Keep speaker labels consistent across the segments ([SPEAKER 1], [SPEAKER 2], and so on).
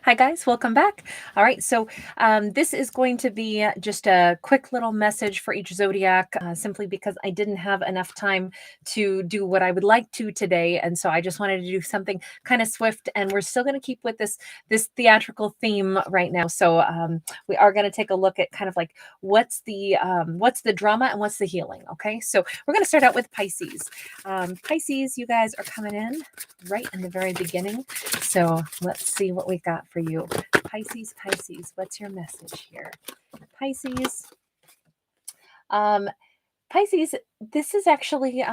[SPEAKER 1] Hi guys, welcome back. All right, so this is going to be just a quick little message for each zodiac, simply because I didn't have enough time to do what I would like to today, and so I just wanted to do something kind of swift. And we're still going to keep with this theatrical theme right now. So we are going to take a look at kind of like what's the drama and what's the healing. Okay, so we're going to start out with Pisces. Pisces, you guys are coming in right in the very beginning. So let's see what we got for you. Pisces, what's your message here? Pisces. Pisces, this is actually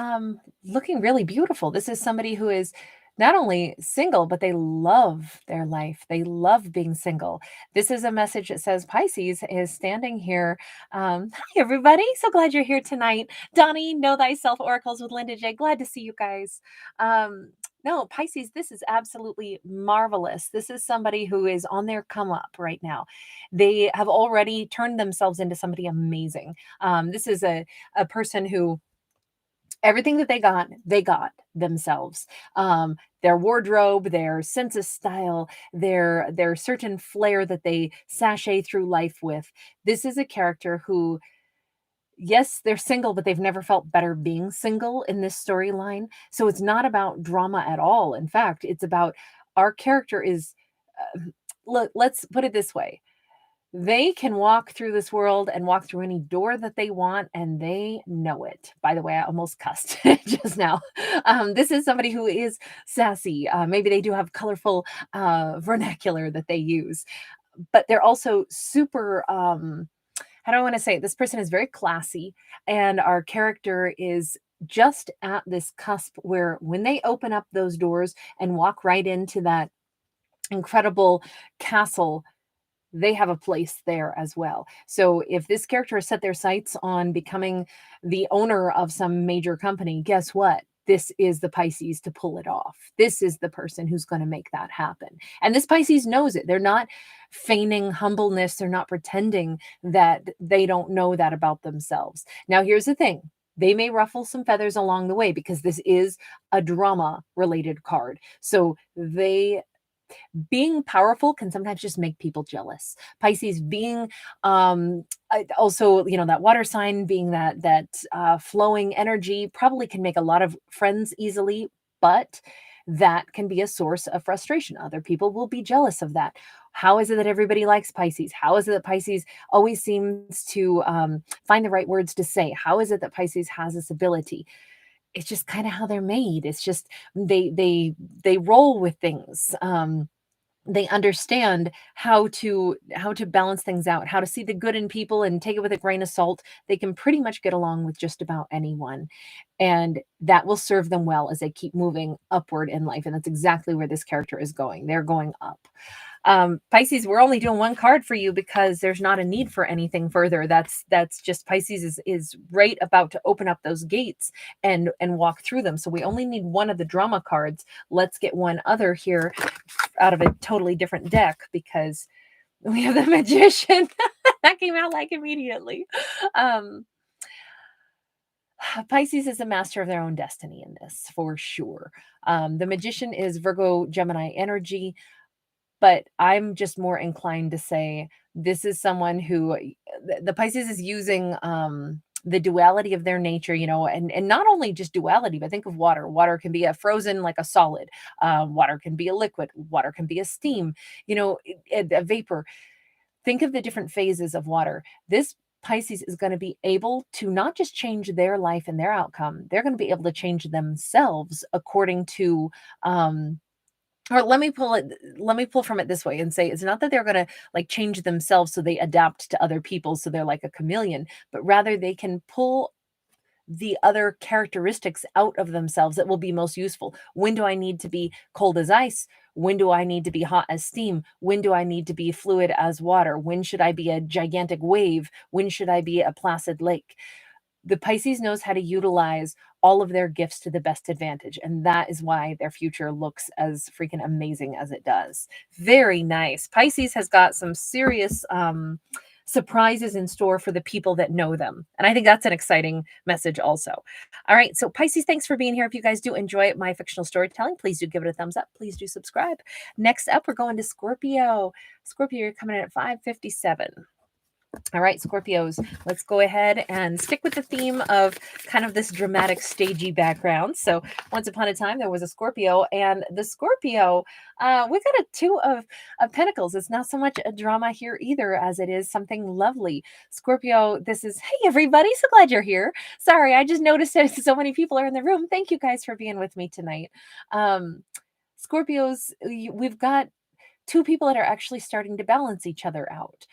[SPEAKER 1] looking really beautiful. This is somebody who is not only single, but they love their life. They love being single. This is a message that says Pisces is standing here. Hi, everybody. So glad you're here tonight. Donnie, Know Thyself Oracles with Linda J. Glad to see you guys. No, Pisces, this is absolutely marvelous. This is somebody who is on their come up right now. They have already turned themselves into somebody amazing. This is a person who everything that they got themselves. Their wardrobe, their sense of style, their certain flair that they sashay through life with. This is a character who, yes, they're single, but they've never felt better being single in this storyline. So it's not about drama at all. In fact, it's about our character is, let's put it this way. They can walk through this world and walk through any door that they want, and they know it. By the way, I almost cussed just now. This is somebody who is sassy. Maybe they do have colorful vernacular that they use, but they're also super how do I want to say it? This person is very classy, and our character is just at this cusp where when they open up those doors and walk right into that incredible castle, they have a place there as well. So if this character has set their sights on becoming the owner of some major company, guess what? This is the Pisces to pull it off. This is the person who's going to make that happen. And this Pisces knows it. They're not feigning humbleness. They're not pretending that they don't know that about themselves. Now, here's the thing. They may ruffle some feathers along the way because this is a drama related card. So being powerful can sometimes just make people jealous. Pisces being also, that water sign, being that flowing energy, probably can make a lot of friends easily, but that can be a source of frustration. Other people will be jealous of that. How is it that everybody likes Pisces? How is it that Pisces always seems to find the right words to say? How is it that Pisces has this ability? It's just kind of how they're made. It's just they roll with things. They understand how to balance things out, how to see the good in people and take it with a grain of salt. They can pretty much get along with just about anyone, and that will serve them well as they keep moving upward in life. And that's exactly where this character is going. They're going up. Pisces, we're only doing one card for you because there's not a need for anything further. That's just Pisces is right about to open up those gates and walk through them. So we only need one of the drama cards. Let's get one other here out of a totally different deck because we have the Magician. That came out like immediately. Pisces is a master of their own destiny in this, for sure. The Magician is Virgo, Gemini energy, but I'm just more inclined to say this is someone who the Pisces is using the duality of their nature, and not only just duality, but think of water. Water can be a frozen, like a solid. Water can be a liquid. Water can be a steam, a vapor. Think of the different phases of water. This Pisces is going to be able to not just change their life and their outcome, they're going to be able to change themselves according to or let me pull from it this way and say it's not that they're going to like change themselves so they adapt to other people so they're like a chameleon, but rather they can pull the other characteristics out of themselves that will be most useful. When do I need to be cold as ice? When do I need to be hot as steam? When do I need to be fluid as water? When should I be a gigantic wave? When should I be a placid lake? The Pisces knows how to utilize all of their gifts to the best advantage. And that is why their future looks as freaking amazing as it does. Very nice. Pisces has got some serious surprises in store for the people that know them. And I think that's an exciting message also. All right, so Pisces, thanks for being here. If you guys do enjoy my fictional storytelling, please do give it a thumbs up. Please do subscribe. Next up, we're going to Scorpio. Scorpio, you're coming in at 557. All right, Scorpios, let's go ahead and stick with the theme of kind of this dramatic, stagey background. So once upon a time, there was a Scorpio, and the Scorpio, we got a two of Pentacles. It's not so much a drama here either as it is something lovely. Scorpio, this is, hey, everybody, so glad you're here. Sorry, I just noticed that so many people are in the room. Thank you guys for being with me tonight. Scorpios, we've got two people that are actually starting to balance each other out.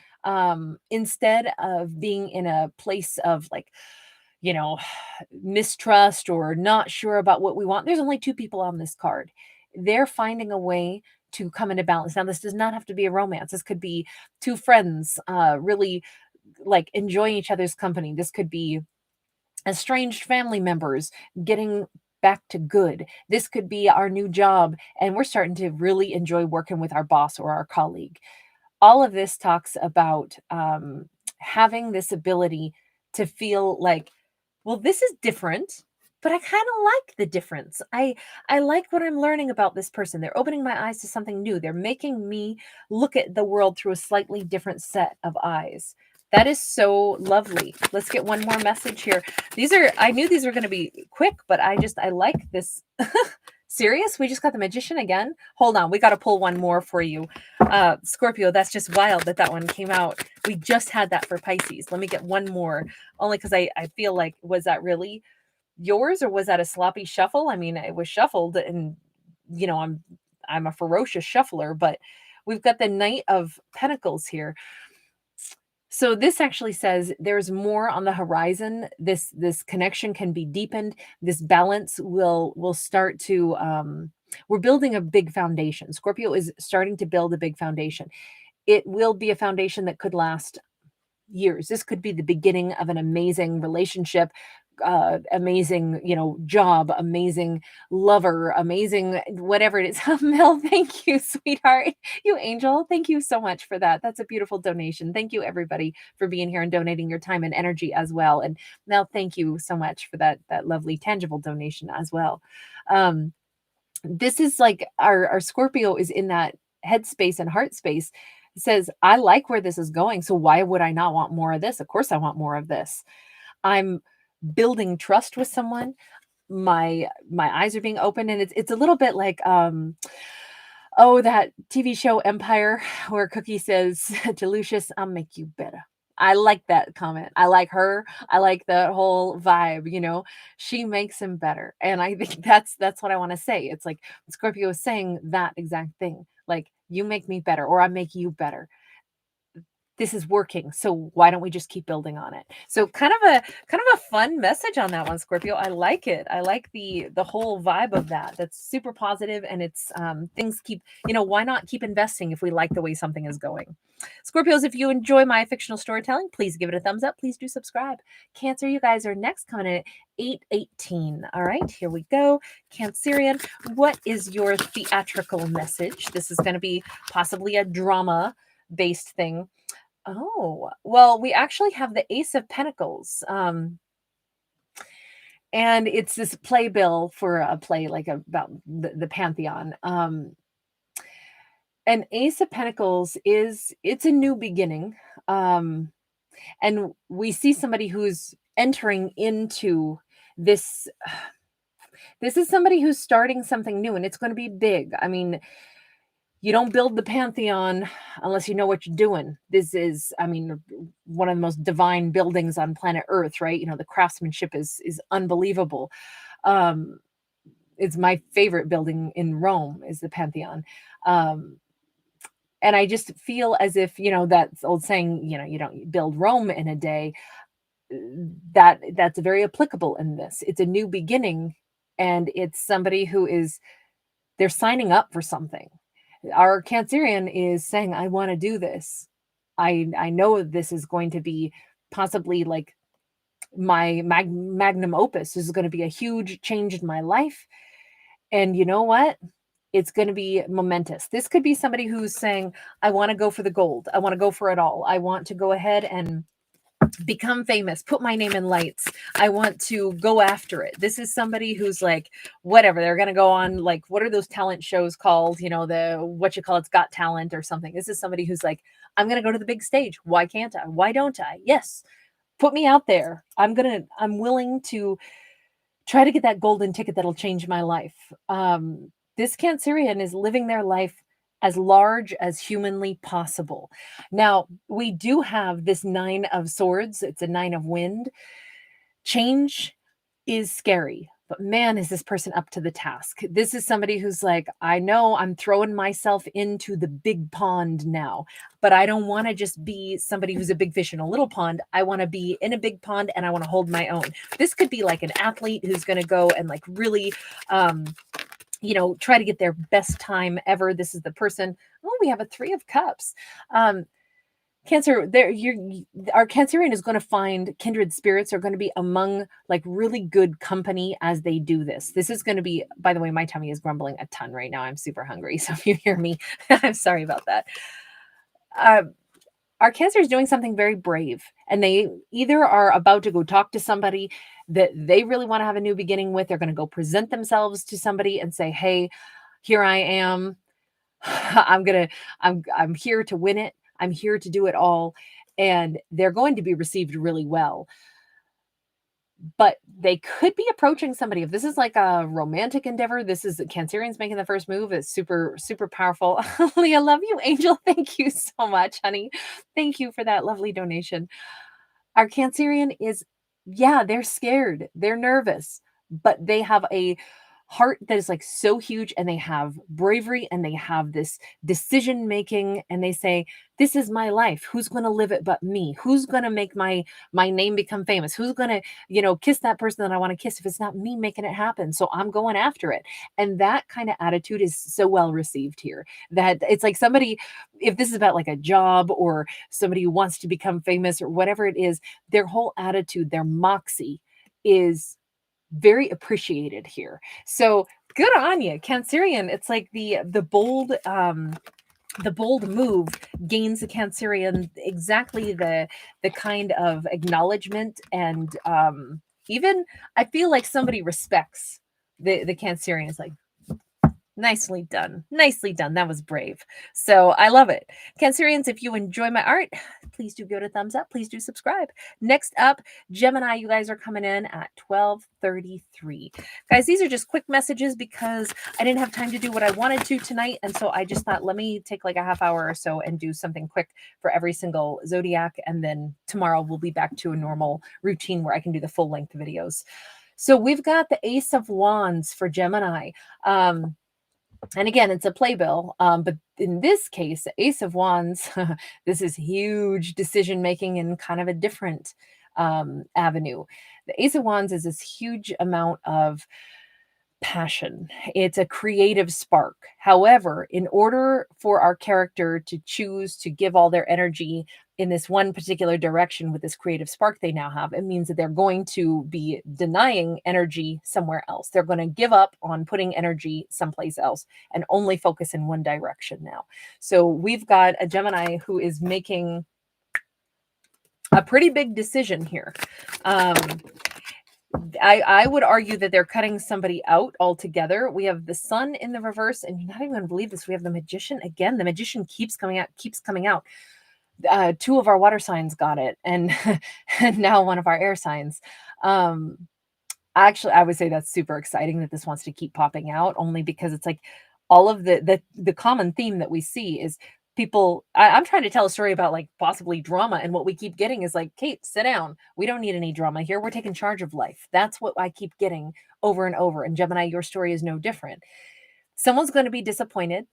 [SPEAKER 1] Instead of being in a place of like, you know, mistrust or not sure about what we want, there's only two people on this card. They're finding a way to come into balance. Now, this does not have to be a romance. This could be two friends really like enjoying each other's company. This could be estranged family members getting back to good. This could be our new job, and we're starting to really enjoy working with our boss or our colleague. All of this talks about having this ability to feel like, well, this is different, but I kind of like the difference. I like what I'm learning about this person. They're opening my eyes to something new. They're making me look at the world through a slightly different set of eyes. That is so lovely. Let's get one more message here. I knew these were going to be quick, but I like this. Serious? We just got the Magician again? Hold on. We got to pull one more for you. Scorpio, that's just wild that one came out. We just had that for Pisces. Let me get one more, only because I feel like, was that really yours or was that a sloppy shuffle? I mean, it was shuffled and, you know, I'm a ferocious shuffler, but we've got the Knight of Pentacles here. So this actually says there's more on the horizon. This connection can be deepened. This balance will start to we're building a big foundation. Scorpio is starting to build a big foundation. It will be a foundation that could last years. This could be the beginning of an amazing relationship, amazing, job, amazing lover, amazing whatever it is. Mel, thank you, sweetheart. You angel, thank you so much for that. That's a beautiful donation. Thank you, everybody, for being here and donating your time and energy as well. And Mel, thank you so much for that lovely tangible donation as well. This is like our Scorpio is in that headspace and heart space. It says, I like where this is going, so why would I not want more of this? Of course I want more of this. I'm building trust with someone. My eyes are being opened, and it's a little bit like that TV show Empire, where Cookie says to Lucius, I'll make you better. I like that comment. I like her. I like the whole vibe, she makes him better. And I think that's what I want to say. It's like Scorpio is saying that exact thing. Like, you make me better, or I make you better. This is working, so why don't we just keep building on it? So kind of a fun message on that one, Scorpio. I like it. I like the whole vibe of that. That's super positive, and it's things keep, why not keep investing if we like the way something is going? Scorpios, if you enjoy my fictional storytelling, please give it a thumbs up. Please do subscribe. Cancer, you guys are next, coming in at 818. All right, here we go. Cancerian, what is your theatrical message? This is going to be possibly a drama based thing. Oh, well, we actually have the Ace of Pentacles. And it's this playbill for a play like about the Pantheon. And Ace of Pentacles it's a new beginning. And we see somebody who's entering into this. This is somebody who's starting something new, and it's going to be big. I mean, you don't build the Pantheon unless you know what you're doing. This is, one of the most divine buildings on planet Earth, right? The craftsmanship is unbelievable. It's my favorite building in Rome is the Pantheon. And I just feel as if, that old saying, you don't build Rome in a day. That's very applicable in this. It's a new beginning, and it's somebody who they're signing up for something. Our Cancerian is saying, I want to do this. I know this is going to be possibly like my magnum opus. This is going to be a huge change in my life. And you know what? It's going to be momentous. This could be somebody who's saying, I want to go for the gold. I want to go for it all. I want to go ahead and become famous, put my name in lights. I want to go after it. This is somebody who's like, whatever, they're going to go on, like, what are those talent shows called? You know, it's Got Talent or something. This is somebody who's like, I'm going to go to the big stage. Why can't I? Why don't I? Yes. Put me out there. I'm willing to try to get that golden ticket that'll change my life. This Cancerian is living their life as large as humanly possible. Now, we do have this 9 of swords. It's a 9 of wind. Change is scary, but man, is this person up to the task. This is somebody who's like, I know I'm throwing myself into the big pond now, but I don't want to just be somebody who's a big fish in a little pond. I want to be in a big pond and I want to hold my own. This could be like an athlete who's going to go and like really, try to get their best time ever. This is the person. Oh, we have a 3 of cups. Cancer, our Cancerian is going to find kindred spirits are going to be among like really good company as they do this. This is going to be, by the way, my tummy is grumbling a ton right now. I'm super hungry. So if you hear me, I'm sorry about that. Our Cancer is doing something very brave, and they either are about to go talk to somebody that they really want to have a new beginning with. They're going to go present themselves to somebody and say, hey, here I am. I'm here to win it. I'm here to do it all. And they're going to be received really well. But they could be approaching somebody. If this is like a romantic endeavor, this is Cancerians making the first move. It's super, super powerful. Leah, love you, Angel. Thank you so much, honey. Thank you for that lovely donation. Our Cancerian is, they're scared. They're nervous, but they have a heart that is like so huge, and they have bravery, and they have this decision making, and they say, this is my life. Who's going to live it but me? Who's going to make my name become famous? Who's going to, kiss that person that I want to kiss if it's not me making it happen? So I'm going after it. And that kind of attitude is so well received here that it's like somebody, if this is about like a job or somebody who wants to become famous or whatever it is, their whole attitude, their moxie is very appreciated here. So good on you, Cancerian. It's like the bold move gains the Cancerian exactly the kind of acknowledgement, and even I feel like somebody respects the Cancerian. It's like, nicely done. Nicely done. That was brave. So I love it. Cancerians, if you enjoy my art, please do give it a thumbs up. Please do subscribe. Next up, Gemini, you guys are coming in at 12:33. Guys, these are just quick messages because I didn't have time to do what I wanted to tonight. And so I just thought, let me take like a half hour or so and do something quick for every single zodiac. And then tomorrow we'll be back to a normal routine where I can do the full length videos. So we've got the Ace of Wands for Gemini. And again, it's a playbill, but in this case, the Ace of Wands, this is huge decision-making in kind of a different avenue. The Ace of Wands is this huge amount of passion. It's a creative spark. However, in order for our character to choose to give all their energy in this one particular direction with this creative spark they now have, it means that they're going to be denying energy somewhere else. They're going to give up on putting energy someplace else and only focus in one direction now. So we've got a Gemini who is making a pretty big decision here. I would argue that they're cutting somebody out altogether. We have the Sun in the reverse, and you're not even going to believe this. We have the Magician again. The Magician keeps coming out. 2 of our water signs got it, and and now 1 of our air signs. Actually, I would say that's super exciting that this wants to keep popping out, only because it's like all of the common theme that we see is people. I'm trying to tell a story about like possibly drama, and what we keep getting is like, Kate, sit down. We don't need any drama here. We're taking charge of life. That's what I keep getting over and over. And Gemini, your story is no different. Someone's going to be disappointed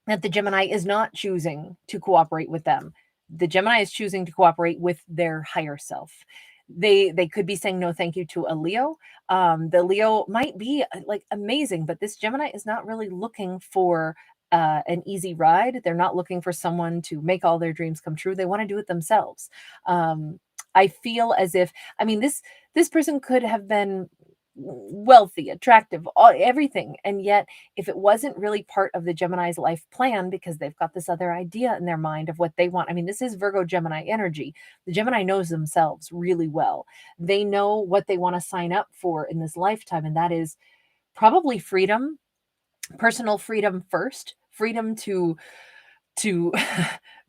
[SPEAKER 1] that the Gemini is not choosing to cooperate with them. The Gemini is choosing to cooperate with their higher self. They could be saying no thank you to a Leo. The Leo might be like amazing, but this Gemini is not really looking for an easy ride. They're not looking for someone to make all their dreams come true. They want to do it themselves. I feel as if, I mean, this person could have been wealthy, attractive, everything. And yet, if it wasn't really part of the Gemini's life plan, because they've got this other idea in their mind of what they want. I mean, this is Virgo Gemini energy. The Gemini knows themselves really well. They know what they want to sign up for in this lifetime, and that is probably freedom, personal freedom first, freedom to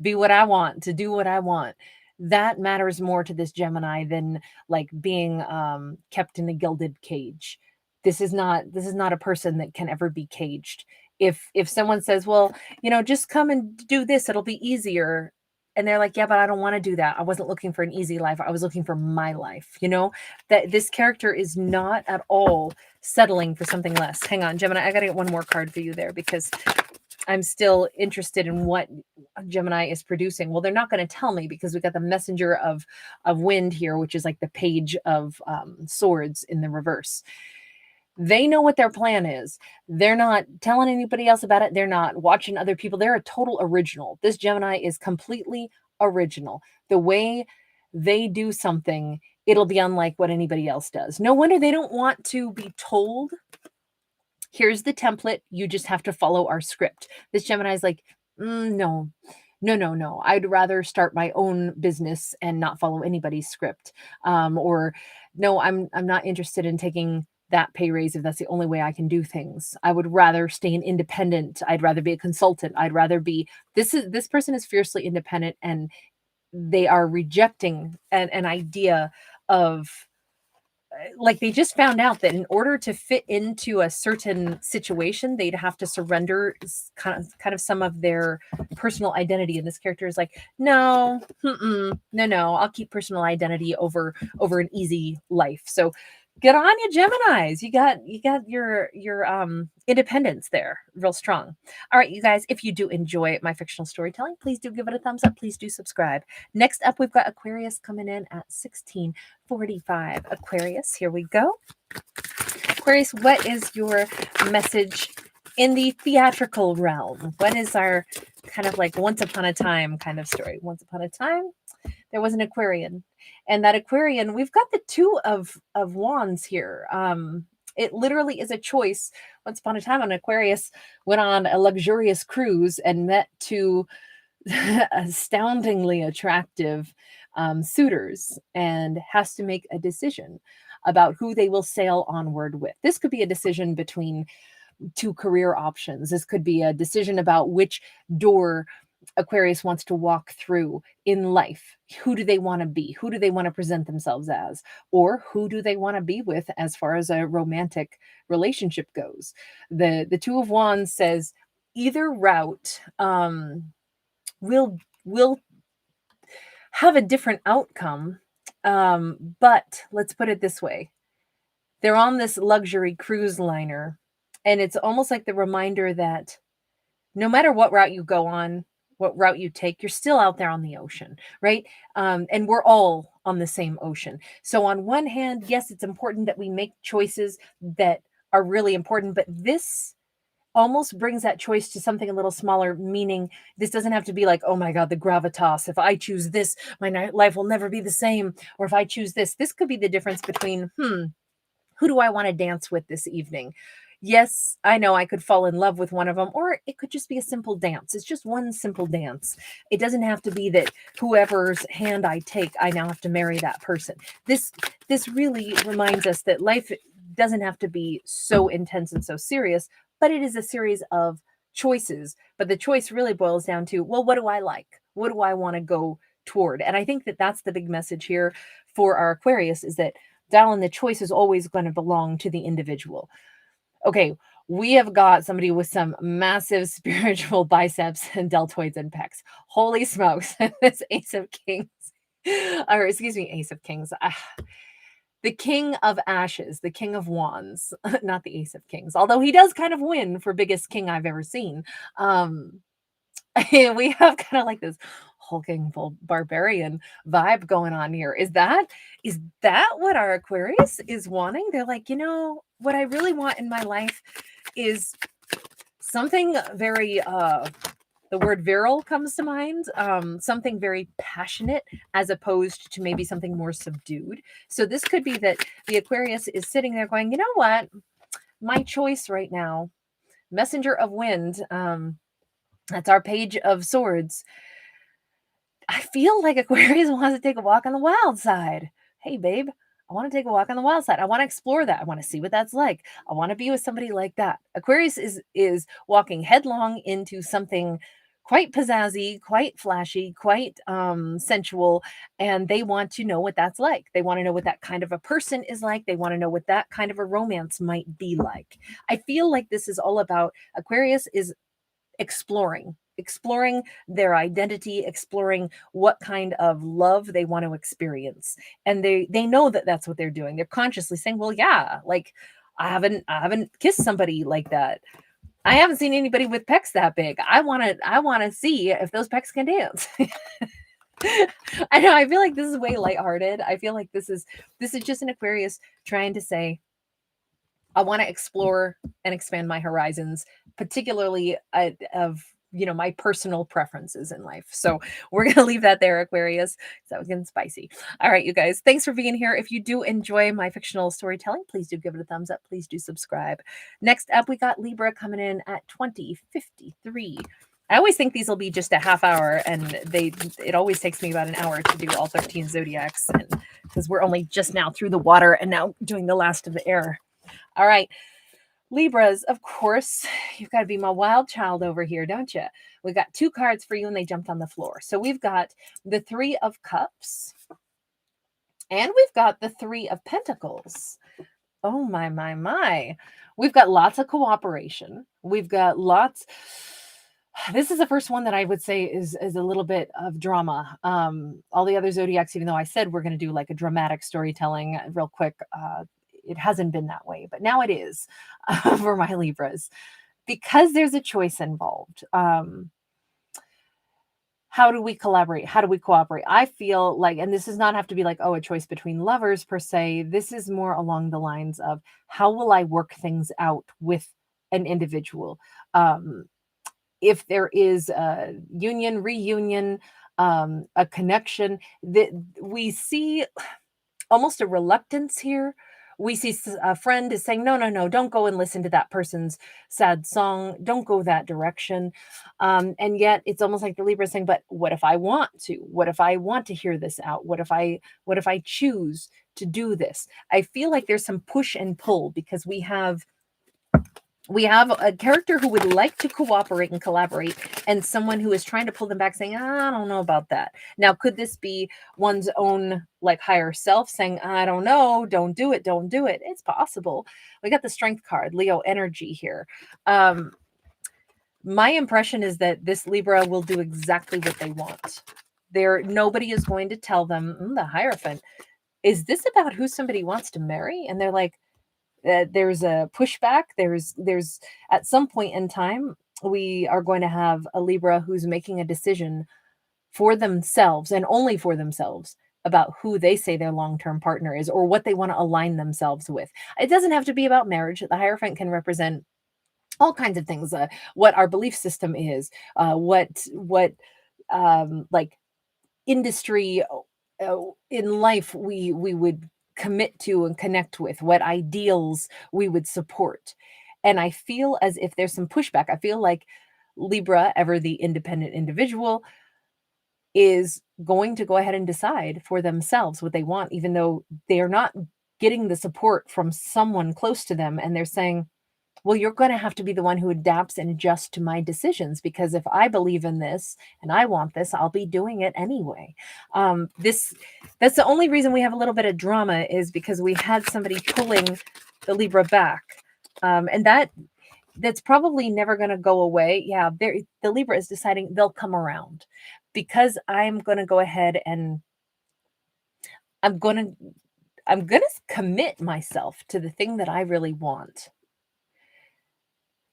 [SPEAKER 1] be what I want, to do what I want. That matters more to this Gemini than like being kept in a gilded cage. This is not a person that can ever be caged. If someone says, well, just come and do this, it'll be easier. And they're like, yeah, but I don't want to do that. I wasn't looking for an easy life. I was looking for my life. That this character is not at all settling for something less. Hang on, Gemini, I got to get one more card for you there because I'm still interested in what Gemini is producing. Well, they're not going to tell me because we got the messenger of wind here, which is like the page of swords in the reverse. They know what their plan is. They're not telling anybody else about it. They're not watching other people. They're a total original. This Gemini is completely original. The way they do something, it'll be unlike what anybody else does. No wonder they don't want to be told, here's the template, you just have to follow our script. This Gemini is like, no. I'd rather start my own business and not follow anybody's script. Or no, I'm not interested in taking that pay raise if that's the only way I can do things. I would rather stay an independent. I'd rather be a consultant. I'd rather be this person is fiercely independent, and they are rejecting an idea of, like, they just found out that in order to fit into a certain situation, they'd have to surrender kind of some of their personal identity. And this character is like, no, I'll keep personal identity over an easy life. So get on you, Geminis. You got your independence there real strong. All right, you guys, if you do enjoy my fictional storytelling, please do give it a thumbs up. Please do subscribe. Next up, we've got Aquarius coming in at 1645. Aquarius, here we go. Aquarius, what is your message in the theatrical realm? What is our kind of like once upon a time kind of story? Once upon a time, there was an Aquarian. And that Aquarian, we've got the two of wands here. It literally is a choice. Once upon a time, an Aquarius went on a luxurious cruise and met two astoundingly attractive suitors, and has to make a decision about who they will sail onward with. This could be a decision between two career options. This could be a decision about which door Aquarius wants to walk through in life. Who do they want to be? Who do they want to present themselves as? Or who do they want to be with as far as a romantic relationship goes? The Two of Wands says either route will have a different outcome. But let's put it this way. They're on this luxury cruise liner, and it's almost like the reminder that no matter what route you go on, what route you take, you're still out there on the ocean, right? And we're all on the same ocean. So on one hand, yes, it's important that we make choices that are really important, but this almost brings that choice to something a little smaller, meaning this doesn't have to be like, oh my God, the gravitas. If I choose this, my life will never be the same. Or if I choose this could be the difference between, who do I want to dance with this evening? Yes, I know I could fall in love with one of them, or it could just be a simple dance. It's just one simple dance. It doesn't have to be that whoever's hand I take, I now have to marry that person. This really reminds us that life doesn't have to be so intense and so serious, but it is a series of choices. But the choice really boils down to, well, what do I like? What do I want to go toward? And I think that that's the big message here for our Aquarius, is that, Dallin, the choice is always going to belong to the individual. Okay, we have got somebody with some massive spiritual biceps and deltoids and pecs. Holy smokes, this Ace of Kings, or excuse me, Ace of Kings. The King of Ashes, the King of Wands, not the Ace of Kings, although he does kind of win for biggest king I've ever seen. We have kind of like this hulking barbarian vibe going on here. Is that what our Aquarius is wanting? They're like, what I really want in my life is something very The word virile comes to mind, something very passionate as opposed to maybe something more subdued. So this could be that the Aquarius is sitting there going, you know what? My choice right now, Messenger of Wind, that's our Page of Swords. I feel like Aquarius wants to take a walk on the wild side. Hey, babe, I want to take a walk on the wild side. I want to explore that. I want to see what that's like. I want to be with somebody like that. Aquarius is walking headlong into something quite pizzazzy, quite flashy, quite sensual, and they want to know what that's like. They want to know what that kind of a person is like. They want to know what that kind of a romance might be like. I feel like this is all about Aquarius is exploring their identity, exploring what kind of love they want to experience. And they know that that's what they're doing. They're consciously saying, well, yeah, like I haven't kissed somebody like that. I haven't seen anybody with pecs that big. I want to see if those pecs can dance. I know, I feel like this is way lighthearted. I feel like this is just an Aquarius trying to say, I want to explore and expand my horizons, particularly of my personal preferences in life. So we're going to leave that there, Aquarius. That was getting spicy. All right, you guys, thanks for being here. If you do enjoy my fictional storytelling, please do give it a thumbs up. Please do subscribe. Next up, we got Libra coming in at 2053. I always think these will be just a half hour, and it always takes me about an hour to do all 13 zodiacs, and because we're only just now through the water and now doing the last of the air. All right, Libras, of course, you've got to be my wild child over here, don't you? We got 2 cards for you, and they jumped on the floor. So we've got the 3 of Cups, and we've got the 3 of Pentacles. Oh, my, my, my. We've got lots of cooperation. We've got lots. This is the first one that I would say is a little bit of drama. All the other zodiacs, even though I said we're going to do like a dramatic storytelling real quick, it hasn't been that way, but now it is for my Libras because there's a choice involved. How do we collaborate? How do we cooperate? I feel like, and this does not have to be like, oh, a choice between lovers per se. This is more along the lines of how will I work things out with an individual? If there is a union, reunion, a connection, that we see almost a reluctance here. We see a friend is saying, no, don't go and listen to that person's sad song. Don't go that direction. And yet it's almost like the Libra is saying, but what if I want to? What if I want to hear this out? What if I choose to do this? I feel like there's some push and pull because we have a character who would like to cooperate and collaborate, and someone who is trying to pull them back saying, I don't know about that. Now, could this be one's own like higher self saying, I don't know, don't do it. It's possible. We got the Strength card, Leo energy here. My impression is that this Libra will do exactly what they want. Nobody is going to tell them, the Hierophant, is this about who somebody wants to marry? And they're like, there's a pushback. There's at some point in time, we are going to have a Libra who's making a decision for themselves and only for themselves about who they say their long-term partner is or what they want to align themselves with. It doesn't have to be about marriage. The Hierophant can represent all kinds of things, what our belief system is, what like industry in life we would commit to and connect with, what ideals we would support. And I feel as if there's some pushback. I feel like Libra, ever the independent individual, is going to go ahead and decide for themselves what they want, even though they are not getting the support from someone close to them. And they're saying, well, you're going to have to be the one who adapts and adjusts to my decisions, because if I believe in this and I want this, I'll be doing it anyway. That's the only reason we have a little bit of drama, is because we had somebody pulling the Libra back. And that's probably never going to go away. Yeah, the Libra is deciding they'll come around, because I'm going to go ahead and I'm going to commit myself to the thing that I really want.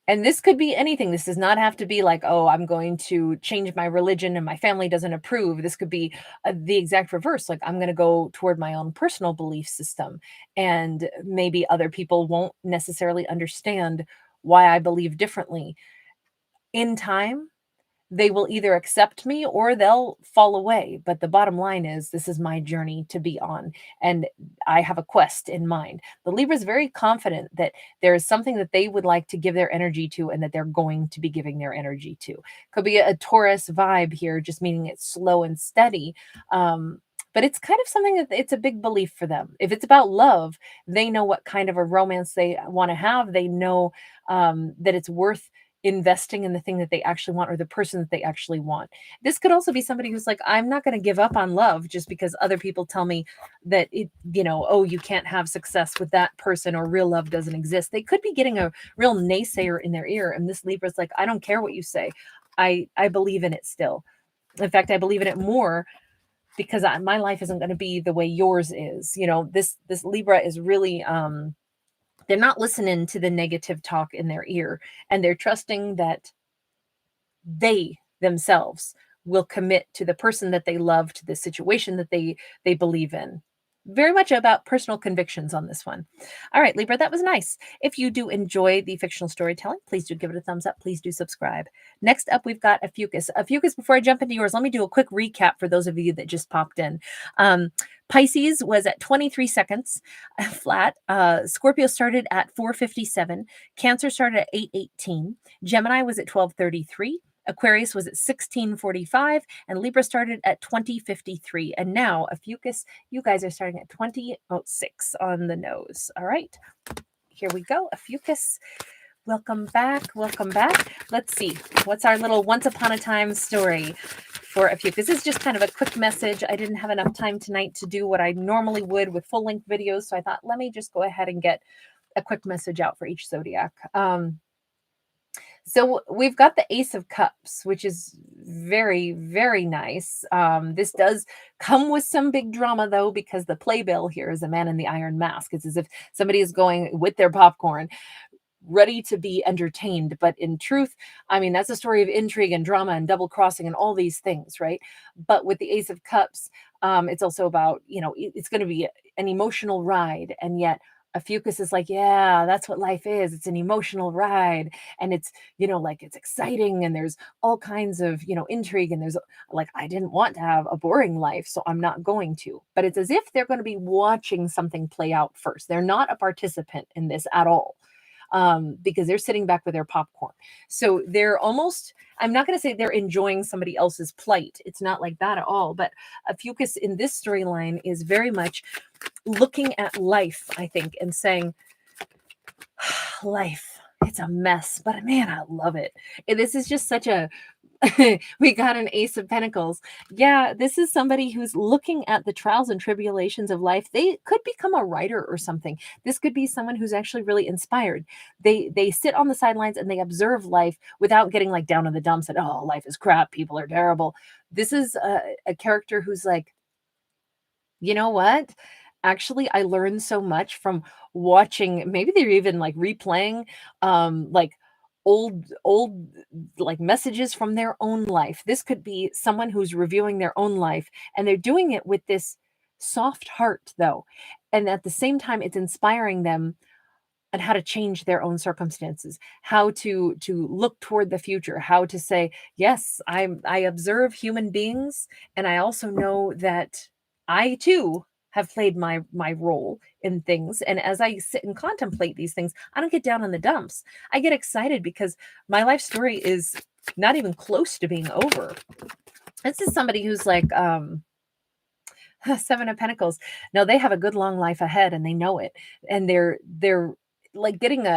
[SPEAKER 1] And this could be anything. This does not have to be like, oh, I'm going to change my religion and my family doesn't approve. This could be the exact reverse. Like, I'm going to go toward my own personal belief system. And maybe other people won't necessarily understand why I believe differently. In time, They will either accept me or they'll fall away. But the bottom line is, this is my journey to be on, and I have a quest in mind. The Libra is very confident that there is something that they would like to give their energy to, and that they're going to be giving their energy to. Could be a Taurus vibe here, just meaning it's slow and steady. But it's kind of something that it's a big belief for them. If it's about love, they know what kind of a romance they want to have. They know that it's worth investing in the thing that they actually want, or the person that they actually want. This could also be somebody who's like, I'm not going to give up on love just because other people tell me that it, oh, you can't have success with that person, or real love doesn't exist. They could be getting a real naysayer in their ear. And this Libra's like, I don't care what you say. I believe in it still. In fact, I believe in it more because my life isn't going to be the way yours is. This Libra is really, they're not listening to the negative talk in their ear, and they're trusting that they themselves will commit to the person that they love, to the situation that they believe in. Very much about personal convictions on this one. All right, Libra, that was nice. If you do enjoy the fictional storytelling, please do give it a thumbs up. Please do subscribe. Next up, we've got Ophiuchus. Ophiuchus, before I jump into yours, let me do a quick recap for those of you that just popped in. Pisces was at 23 seconds flat. Scorpio started at 4:57. Cancer started at 8:18. Gemini was at 12:33. Aquarius was at 16:45, and Libra started at 20:53. And now, Ophiuchus, you guys are starting at 20:06 on the nose. All right, here we go. Ophiuchus, welcome back. Welcome back. Let's see. What's our little once upon a time story for Ophiuchus? This is just kind of a quick message. I didn't have enough time tonight to do what I normally would with full-length videos, so I thought, let me just go ahead and get a quick message out for each zodiac. So we've got the Ace of Cups, which is very, very nice. This does come with some big drama, though, because the playbill here is a man in the iron mask. It's as if somebody is going with their popcorn, ready to be entertained. But in truth, I mean, that's a story of intrigue and drama and double crossing and all these things, right? But with the Ace of Cups, it's also about, it's going to be an emotional ride. And yet Ophiuchus is like, yeah, that's what life is. It's an emotional ride. And it's, like it's exciting. And there's all kinds of, intrigue. And there's like, I didn't want to have a boring life, so I'm not going to. But it's as if they're going to be watching something play out first. They're not a participant in this at all. Because they're sitting back with their popcorn. So they're almost, I'm not going to say they're enjoying somebody else's plight. It's not like that at all. But Ophiuchus in this storyline is very much looking at life, I think, and saying, life, it's a mess, but man, I love it. And this is just such a, we got an Ace of Pentacles. Yeah, this is somebody who's looking at the trials and tribulations of life. They could become a writer or something. This could be someone who's actually really inspired. They sit on the sidelines and they observe life without getting like down in the dumps and, oh, life is crap, people are terrible. This is a character who's like, you know what? Actually, I learned so much from watching, maybe they're even like replaying like old like messages from their own life. This could be someone who's reviewing their own life, and they're doing it with this soft heart though. And at the same time, it's inspiring them on how to change their own circumstances, how to look toward the future, how to say, yes, I observe human beings, and I also know that I too have played my role in things. And as I sit and contemplate these things, I don't get down in the dumps. I get excited because my life story is not even close to being over. This is somebody who's like, Seven of Pentacles. No, they have a good long life ahead and they know it. And they're like getting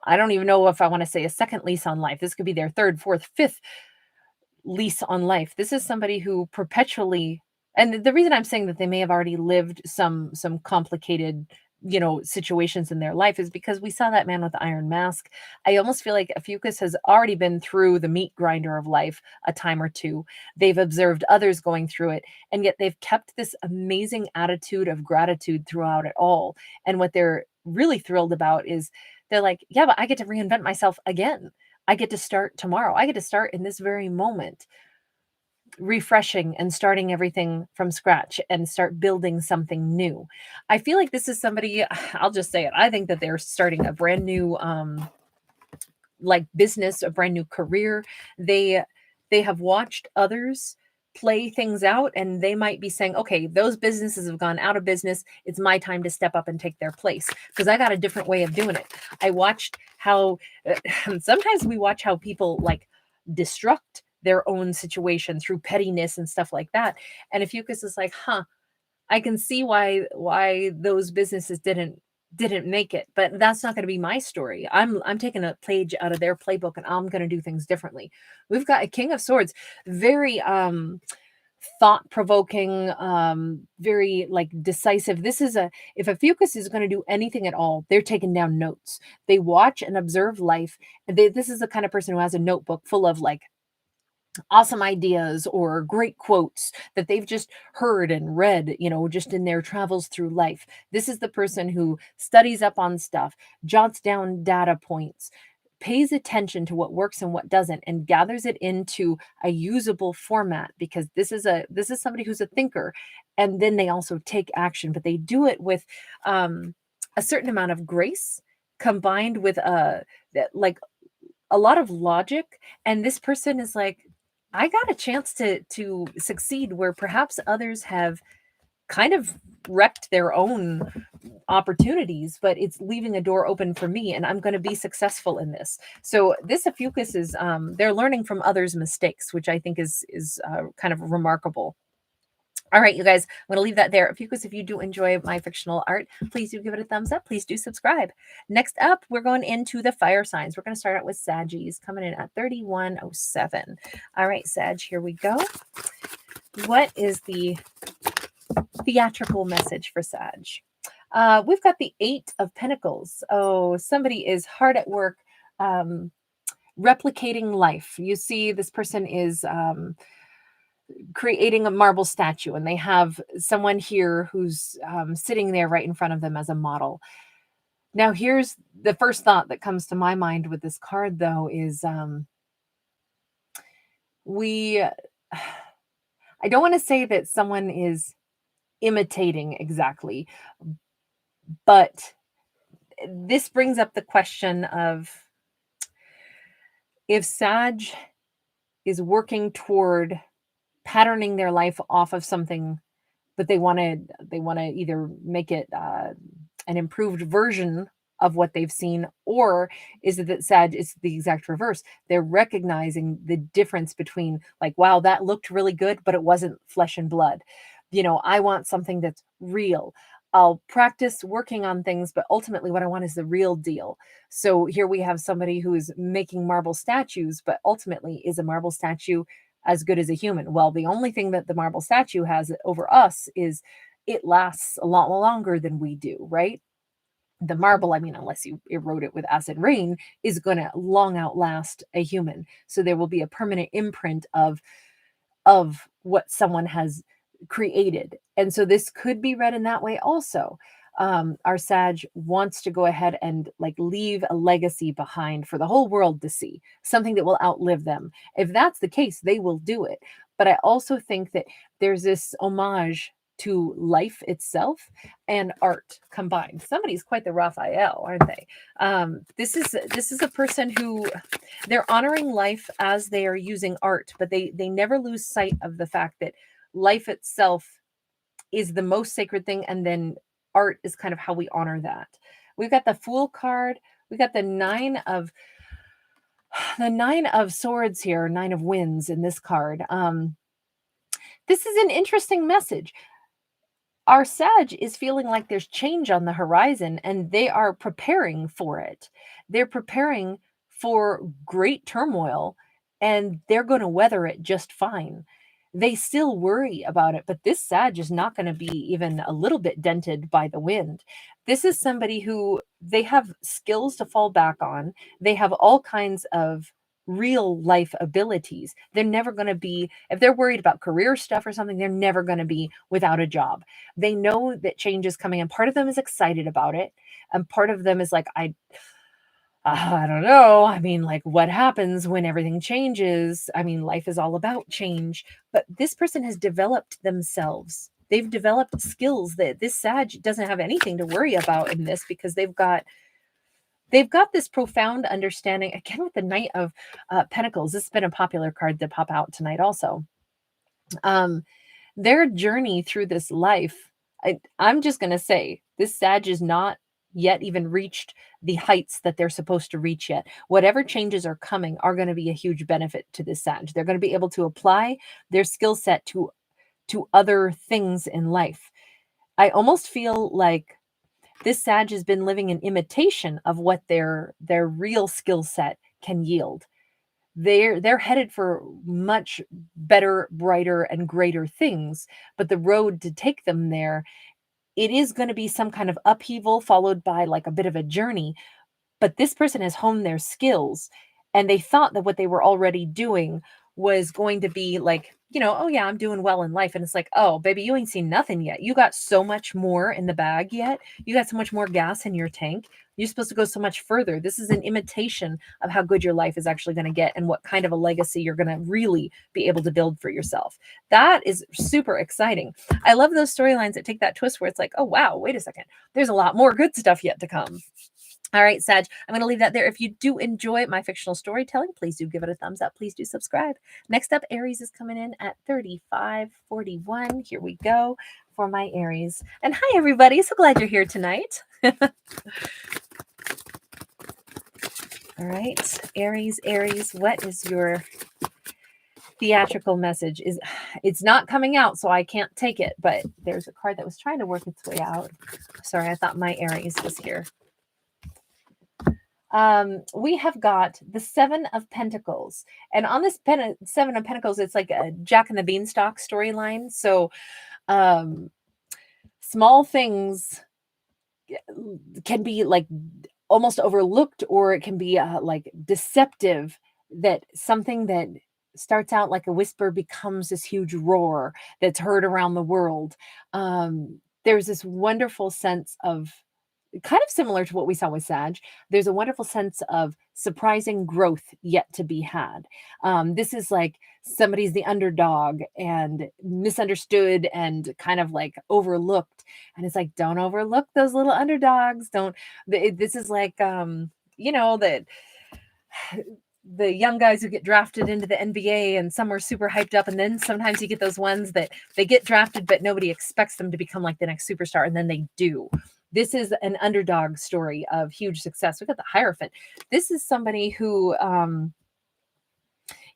[SPEAKER 1] I don't even know if I want to say a second lease on life. This could be their third, fourth, fifth lease on life. This is somebody who perpetually, and the reason I'm saying that they may have already lived some complicated, situations in their life is because we saw that man with the iron mask. I almost feel like Ophiuchus has already been through the meat grinder of life a time or two. They've observed others going through it, and yet they've kept this amazing attitude of gratitude throughout it all. And what they're really thrilled about is they're like, yeah, but I get to reinvent myself again. I get to start tomorrow. I get to start in this very moment, refreshing and starting everything from scratch and start building something new. I feel like this is somebody, I'll just say it. I think that they're starting a brand new, like business, a brand new career. They have watched others play things out, and they might be saying, okay, those businesses have gone out of business. It's my time to step up and take their place because I got a different way of doing it. I watched how sometimes we watch how people like destruct their own situation through pettiness and stuff like that. And Ophiuchus is like, huh, I can see why those businesses didn't make it, but that's not going to be my story. I'm taking a page out of their playbook and I'm going to do things differently. We've got a King of Swords, very thought-provoking, very like decisive. This is a if Ophiuchus is going to do anything at all, they're taking down notes. They watch and observe life. This is the kind of person who has a notebook full of like awesome ideas or great quotes that they've just heard and read, just in their travels through life. This is the person who studies up on stuff, jots down data points, pays attention to what works and what doesn't, and gathers it into a usable format, because this is somebody who's a thinker, and then they also take action, but they do it with a certain amount of grace combined with like a lot of logic. And this person is like, I got a chance to succeed where perhaps others have kind of wrecked their own opportunities, but it's leaving a door open for me, and I'm going to be successful in this. So this Ophiuchus is they're learning from others' mistakes, which I think is kind of remarkable. All right, you guys, I'm going to leave that there. Ophiuchus, if you do enjoy my fictional art, please do give it a thumbs up. Please do subscribe. Next up, we're going into the fire signs. We're going to start out with Saggies, coming in at 3107. All right, Sag, here we go. What is the theatrical message for Sag? We've got the Eight of Pentacles. Oh, somebody is hard at work replicating life. You see, this person is creating a marble statue, and they have someone here who's sitting there right in front of them as a model. Now, here's the first thought that comes to my mind with this card, though, is I don't want to say that someone is imitating exactly, but this brings up the question of if Sag is working toward patterning their life off of something, but they want to either make it an improved version of what they've seen, or is it that Sag is the exact reverse? They're recognizing the difference between like, wow, that looked really good, but it wasn't flesh and blood. I want something that's real. I'll practice working on things, but ultimately what I want is the real deal. So here we have somebody who is making marble statues, but ultimately, is a marble statue as good as a human? Well, the only thing that the marble statue has over us is it lasts a lot longer than we do, right? The marble, I mean, unless you erode it with acid rain, is going to long outlast a human. So there will be a permanent imprint of what someone has created. And so this could be read in that way also. Our Sag wants to go ahead and like leave a legacy behind for the whole world to see, something that will outlive them. If that's the case, they will do it. But I also think that there's this homage to life itself and art combined. Somebody's quite the Raphael, aren't they? This is a person who they're honoring life as they are using art, but they never lose sight of the fact that life itself is the most sacred thing, and then art is kind of how we honor that. We've got the Fool card. We got the nine of swords here, nine of winds in this card. This is an interesting message. Our Sag is feeling like there's change on the horizon, and they are preparing for it. They're preparing for great turmoil, and they're going to weather it just fine. They still worry about it, but this Sag is not going to be even a little bit dented by the wind. This is somebody who they have skills to fall back on. They have all kinds of real life abilities. They're never going to be, if they're worried about career stuff or something, they're never going to be without a job. They know that change is coming, and part of them is excited about it, and part of them is like, I don't know. I mean, like, what happens when everything changes? I mean, life is all about change. But this person has developed themselves. They've developed skills that this Sag doesn't have anything to worry about in this, because they've got they've got this profound understanding, again, with the Knight of Pentacles. This has been a popular card to pop out tonight also. Their journey through this life, I'm just going to say, this Sag is not yet even reached the heights that they're supposed to reach yet. Whatever changes are coming are going to be a huge benefit to this Sag. They're going to be able to apply their skill set to other things in life. I almost feel like this Sag has been living in imitation of what their real skill set can yield. They're headed for much better, brighter, and greater things, but the road to take them there, it is going to be some kind of upheaval followed by like a bit of a journey. But this person has honed their skills, and they thought that what they were already doing was going to be like, oh yeah, I'm doing well in life. And it's like, oh baby, you ain't seen nothing yet. You got so much more in the bag yet. You got so much more gas in your tank. You're supposed to go so much further. This is an imitation of how good your life is actually going to get and what kind of a legacy you're going to really be able to build for yourself. That is super exciting. I love those storylines that take that twist where it's like, oh wow, wait a second, there's a lot more good stuff yet to come. All right, Sag, I'm going to leave that there. If you do enjoy my fictional storytelling, please do give it a thumbs up. Please do subscribe. Next up, Aries is coming in at 3541. Here we go for my Aries. And hi, everybody. So glad you're here tonight. All right, Aries, what is your theatrical message? It's not coming out, so I can't take it, but there's a card that was trying to work its way out. Sorry, I thought my Aries was here. We have got the Seven of Pentacles, and on this Seven of Pentacles, it's like a Jack and the Beanstalk storyline. So small things can be like almost overlooked, or it can be like deceptive, that something that starts out like a whisper becomes this huge roar that's heard around the world. There's this wonderful sense of, kind of similar to what we saw with Sag, there's a wonderful sense of surprising growth yet to be had. This is like somebody's the underdog and misunderstood and kind of like overlooked. And it's like, don't overlook those little underdogs. This is like, that the young guys who get drafted into the NBA and some are super hyped up. And then sometimes you get those ones that they get drafted, but nobody expects them to become like the next superstar. And then they do. This is an underdog story of huge success. We've got the Hierophant. This is somebody who,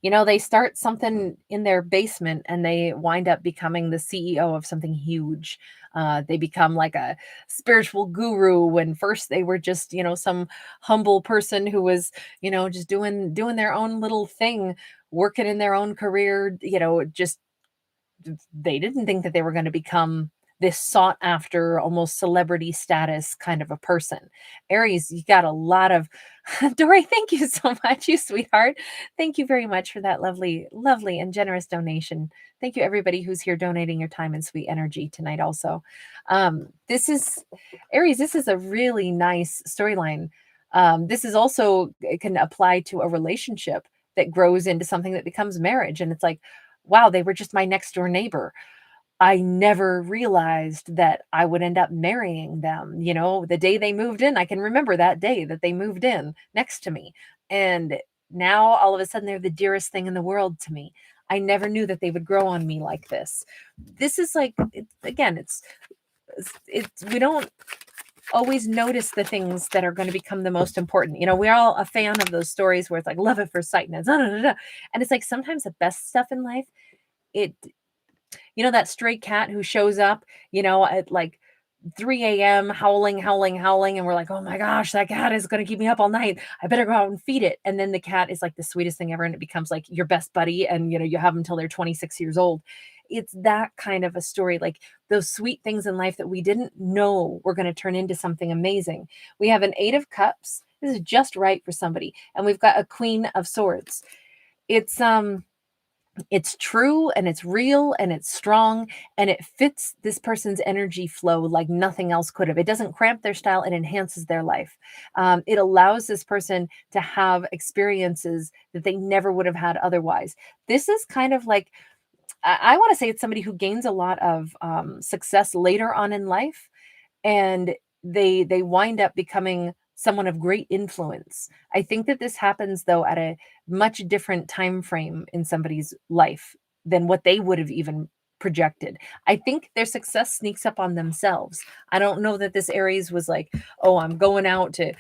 [SPEAKER 1] they start something in their basement and they wind up becoming the CEO of something huge. They become like a spiritual guru when first they were just, some humble person who was, just doing their own little thing, working in their own career, just they didn't think that they were going to become this sought after, almost celebrity status kind of a person. Aries, you got a lot of, Dory, thank you so much, you sweetheart. Thank you very much for that lovely, lovely and generous donation. Thank you everybody who's here donating your time and sweet energy tonight also. This is, Aries, this is a really nice storyline. This is also, it can apply to a relationship that grows into something that becomes marriage. And it's like, wow, they were just my next door neighbor. I never realized that I would end up marrying them. The day they moved in, I can remember that day that they moved in next to me. And now all of a sudden they're the dearest thing in the world to me. I never knew that they would grow on me like this. This is like, it's we don't always notice the things that are going to become the most important. We're all a fan of those stories where it's like love at first sight and and it's like sometimes the best stuff in life, that stray cat who shows up, at like 3 a.m. howling, and we're like, oh my gosh, that cat is going to keep me up all night. I better go out and feed it. And then the cat is like the sweetest thing ever, and it becomes like your best buddy, and you have them until they're 26 years old. It's that kind of a story, like those sweet things in life that we didn't know were going to turn into something amazing. We have an 8 of Cups. This is just right for somebody. And we've got a Queen of Swords. It's true and it's real and it's strong and it fits this person's energy flow like nothing else could have. It doesn't cramp their style. It enhances their life. It allows this person to have experiences that they never would have had otherwise. This is kind of like, I want to say it's somebody who gains a lot of success later on in life, and they wind up becoming someone of great influence. I think that this happens though at a much different time frame in somebody's life than what they would have even projected. I think their success sneaks up on themselves. I don't know that this Aries was like, oh, I'm going out to,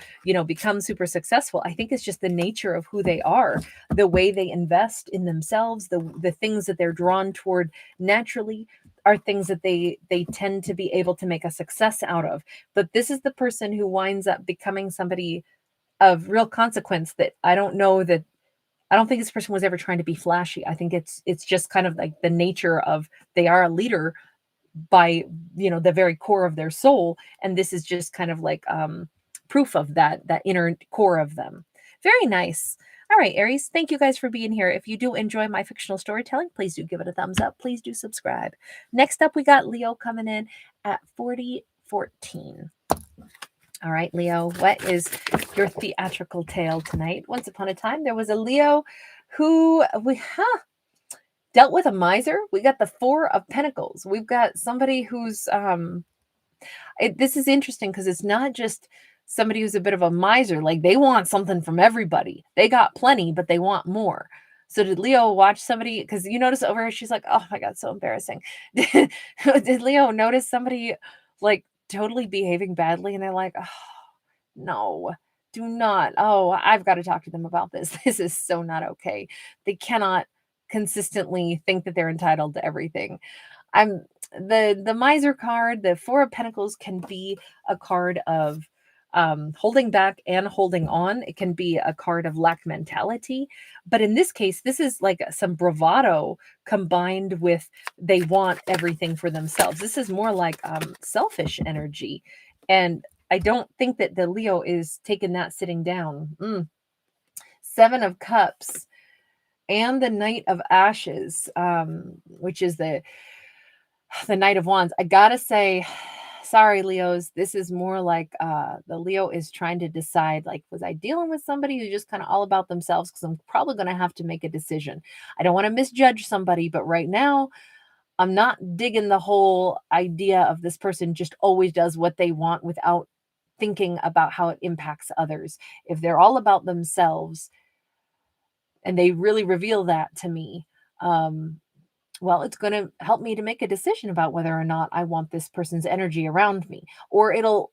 [SPEAKER 1] become super successful. I think it's just the nature of who they are, the way they invest in themselves, the things that they're drawn toward naturally are things that they tend to be able to make a success out of. But this is the person who winds up becoming somebody of real consequence that I don't think this person was ever trying to be flashy. I think it's just kind of like the nature of they are a leader by, the very core of their soul, and this is just kind of like proof of that inner core of them. Very nice. All right, Aries, thank you guys for being here. If you do enjoy my fictional storytelling, please do give it a thumbs up. Please do subscribe. Next up, we got Leo coming in at 4014. All right, Leo, what is your theatrical tale tonight? Once upon a time, there was a Leo who dealt with a miser. We got the Four of Pentacles. We've got somebody who's this is interesting because it's not just somebody who's a bit of a miser. Like they want something from everybody. They got plenty, but they want more. So did Leo watch somebody? Because you notice over here, she's like, oh my God, so embarrassing. Did Leo notice somebody like totally behaving badly? And they're like, oh, no, do not. Oh, I've got to talk to them about this. This is so not okay. They cannot consistently think that they're entitled to everything. I'm the miser card, the Four of Pentacles can be a card of holding back and holding on. It can be a card of lack mentality. But in this case, this is like some bravado combined with they want everything for themselves. This is more like selfish energy. And I don't think that the Leo is taking that sitting down. Seven of Cups and the Knight of Ashes, which is the Knight of Wands. I gotta say, sorry, Leos, this is more like the Leo is trying to decide, like, was I dealing with somebody who's just kind of all about themselves? Because I'm probably going to have to make a decision. I don't want to misjudge somebody, but right now, I'm not digging the whole idea of this person just always does what they want without thinking about how it impacts others. If they're all about themselves and they really reveal that to me, well, it's going to help me to make a decision about whether or not I want this person's energy around me, or it'll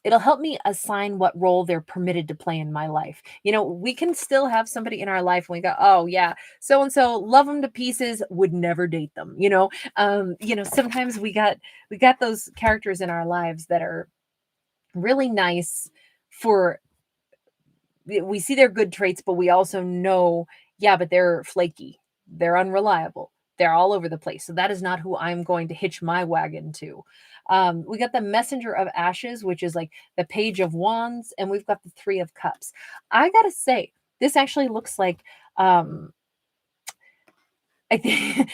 [SPEAKER 1] help me assign what role they're permitted to play in my life. We can still have somebody in our life and we go, oh yeah, so and so, love them to pieces, would never date them. Sometimes we got those characters in our lives that are really nice we see their good traits, but we also know, yeah, but they're flaky, they're unreliable, they're all over the place. So that is not who I'm going to hitch my wagon to. We got the Messenger of Ashes, which is like the Page of Wands, and we've got the Three of Cups. I gotta say, this actually looks like I think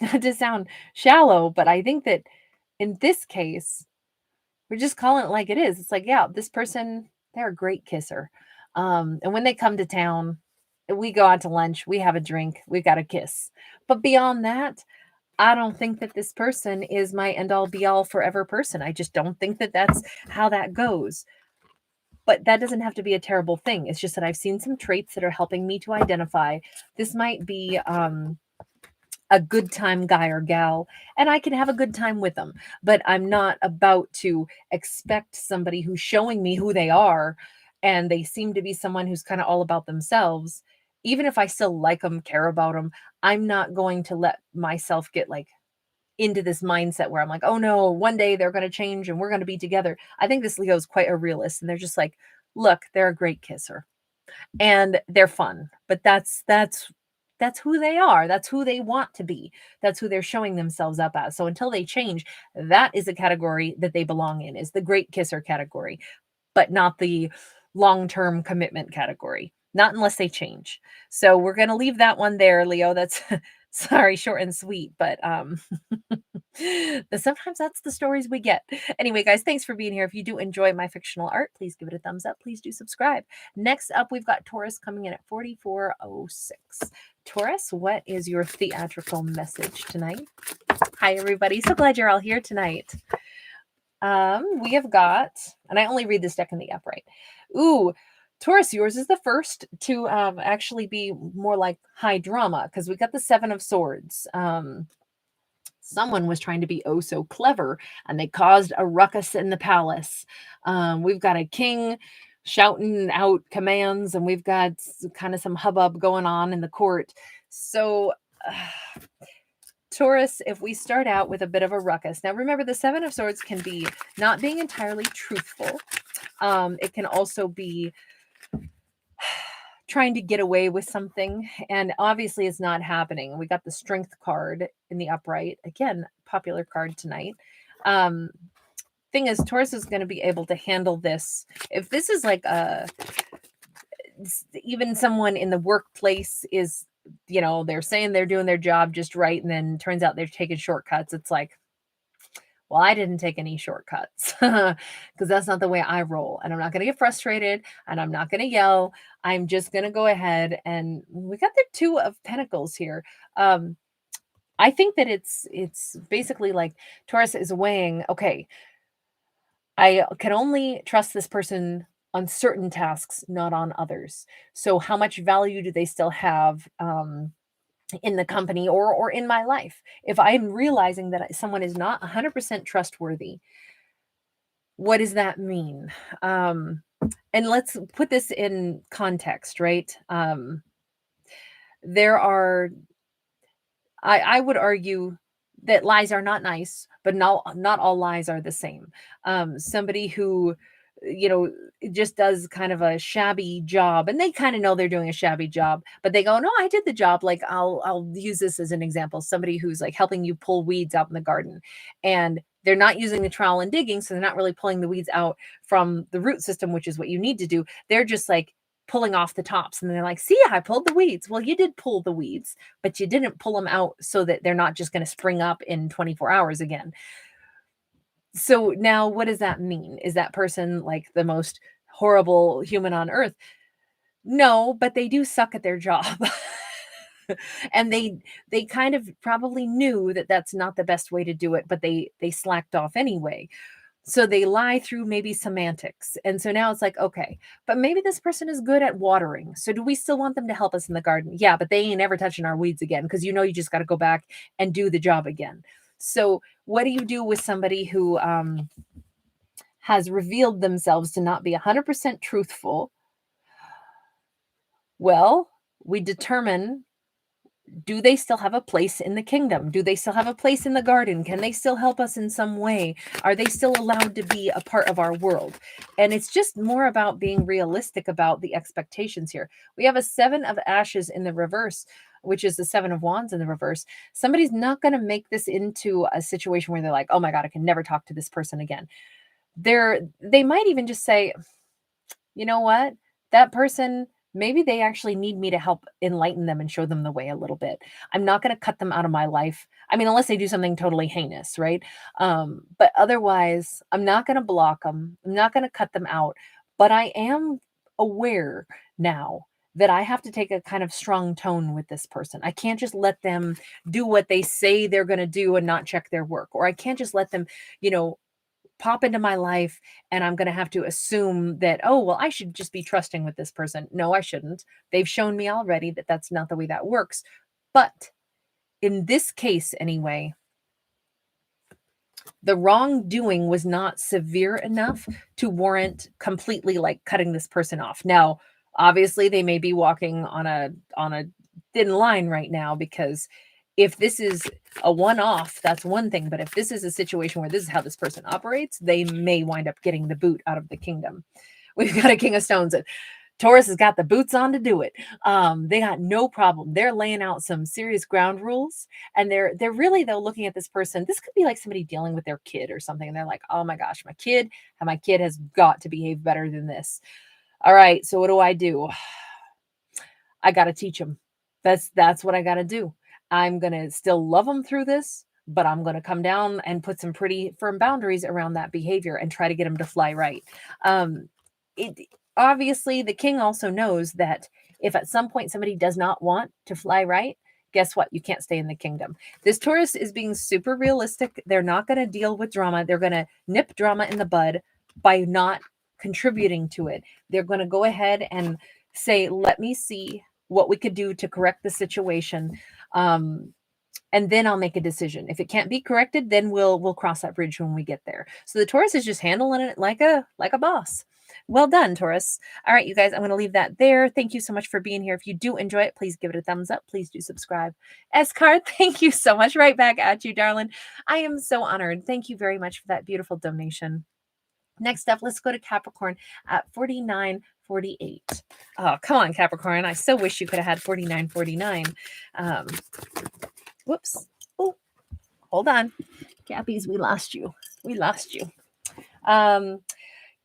[SPEAKER 1] not to sound shallow, but I think that in this case, we're just calling it like it is. It's like, yeah, this person, they're a great kisser. And when they come to town, we go out to lunch, we have a drink, we got a kiss. But beyond that, I don't think that this person is my end all be all forever person. I just don't think that that's how that goes. But that doesn't have to be a terrible thing. It's just that I've seen some traits that are helping me to identify this might be a good time guy or gal, and I can have a good time with them, but I'm not about to expect somebody who's showing me who they are and they seem to be someone who's kind of all about themselves. Even if I still like them, care about them, I'm not going to let myself get like into this mindset where I'm like, oh no, one day they're going to change and we're going to be together. I think this Leo is quite a realist, and they're just like, look, they're a great kisser and they're fun, but that's who they are. That's who they want to be. That's who they're showing themselves up as. So until they change, that is a category that they belong in, is the great kisser category, but not the long-term commitment category. Not unless they change. So we're going to leave that one there, Leo. That's sorry, short and sweet, but sometimes that's the stories we get. Anyway, guys, thanks for being here. If you do enjoy my fictional art, please give it a thumbs up. Please do subscribe. Next up, we've got Taurus coming in at 4406. Taurus, what is your theatrical message tonight? Hi, everybody. So glad you're all here tonight. We have got, and I only read this deck in the upright. Ooh, Taurus, yours is the first to actually be more like high drama, because we got the Seven of Swords. Someone was trying to be oh so clever, and they caused a ruckus in the palace. We've got a king shouting out commands, and we've got kind of some hubbub going on in the court. So, Taurus, if we start out with a bit of a ruckus. Now, remember, the Seven of Swords can be not being entirely truthful. It can also be trying to get away with something, and obviously it's not happening. We got the Strength card in the upright. Again, popular card tonight. Thing is, Taurus is going to be able to handle this. If this is like even someone in the workplace is, they're saying they're doing their job just right, and then turns out they're taking shortcuts. It's like, well, I didn't take any shortcuts because that's not the way I roll. And I'm not going to get frustrated, and I'm not going to yell. I'm just going to go ahead, and we got the Two of Pentacles here. I think that it's basically like Taurus is weighing, okay, I can only trust this person on certain tasks, not on others. So how much value do they still have in the company or in my life? If I'm realizing that someone is not 100% trustworthy, what does that mean? And let's put this in context, right? There are, I would argue that lies are not nice, but not all lies are the same. Somebody who, just does kind of a shabby job, and they kind of know they're doing a shabby job, but they go, no, I did the job. Like, I'll use this as an example. Somebody who's like helping you pull weeds out in the garden, and they're not using the trowel and digging, so they're not really pulling the weeds out from the root system, which is what you need to do. They're just like pulling off the tops, and they're like, see, I pulled the weeds. Well, you did pull the weeds, but you didn't pull them out so that they're not just going to spring up in 24 hours again. So now what does that mean? Is that person like the most horrible human on earth? No, but they do suck at their job. And they kind of probably knew that that's not the best way to do it, but they slacked off anyway. So they lie through maybe semantics. And so now it's like, okay, but maybe this person is good at watering. So do we still want them to help us in the garden? Yeah, but they ain't ever touching our weeds again, because you just got to go back and do the job again. So what do you do with somebody who has revealed themselves to not be 100% truthful? Well, we determine, do they still have a place in the kingdom? Do they still have a place in the garden? Can they still help us in some way? Are they still allowed to be a part of our world? And it's just more about being realistic about the expectations here. We have a Seven of Ashes in the reverse, which is the Seven of Wands in the reverse. Somebody's not going to make this into a situation where they're like, oh my God, I can never talk to this person again. They might even just say, you know what? That person, maybe they actually need me to help enlighten them and show them the way a little bit. I'm not going to cut them out of my life. I mean, unless they do something totally heinous, right? But otherwise, I'm not going to block them. I'm not going to cut them out. But I am aware now that I have to take a kind of strong tone with this person. I can't just let them do what they say they're going to do and not check their work. Or I can't just let them, pop into my life and I'm going to have to assume that, oh, well, I should just be trusting with this person. No, I shouldn't. They've shown me already that that's not the way that works. But in this case, anyway, the wrongdoing was not severe enough to warrant completely like cutting this person off. Now, obviously, they may be walking on a thin line right now, because if this is a one-off, that's one thing. But if this is a situation where this is how this person operates, they may wind up getting the boot out of the kingdom. We've got a King of Stones. Taurus has got the boots on to do it. They got no problem. They're laying out some serious ground rules, and they're really, though, looking at this person. This could be like somebody dealing with their kid or something, and they're like, oh my gosh, my kid has got to behave better than this. All right, so what do? I got to teach them. That's what I got to do. I'm going to still love them through this, but I'm going to come down and put some pretty firm boundaries around that behavior and try to get them to fly right. Obviously, the king also knows that if at some point somebody does not want to fly right, guess what? You can't stay in the kingdom. This Taurus is being super realistic. They're not going to deal with drama. They're going to nip drama in the bud by not contributing to it. They're going to go ahead and say, let me see what we could do to correct the situation. And then I'll make a decision. If it can't be corrected, then we'll cross that bridge when we get there. So the Taurus is just handling it like a boss. Well done, Taurus. All right, you guys, I'm going to leave that there. Thank you so much for being here. If you do enjoy it, please give it a thumbs up. Please do subscribe. S-Card, thank you so much. Right back at you, darling. I am so honored. Thank you very much for that beautiful donation. Next up, let's go to Capricorn at 4948. Oh, come on, Capricorn. I so wish you could have had 4949. Whoops. Oh, hold on. Cappies, we lost you. We lost you.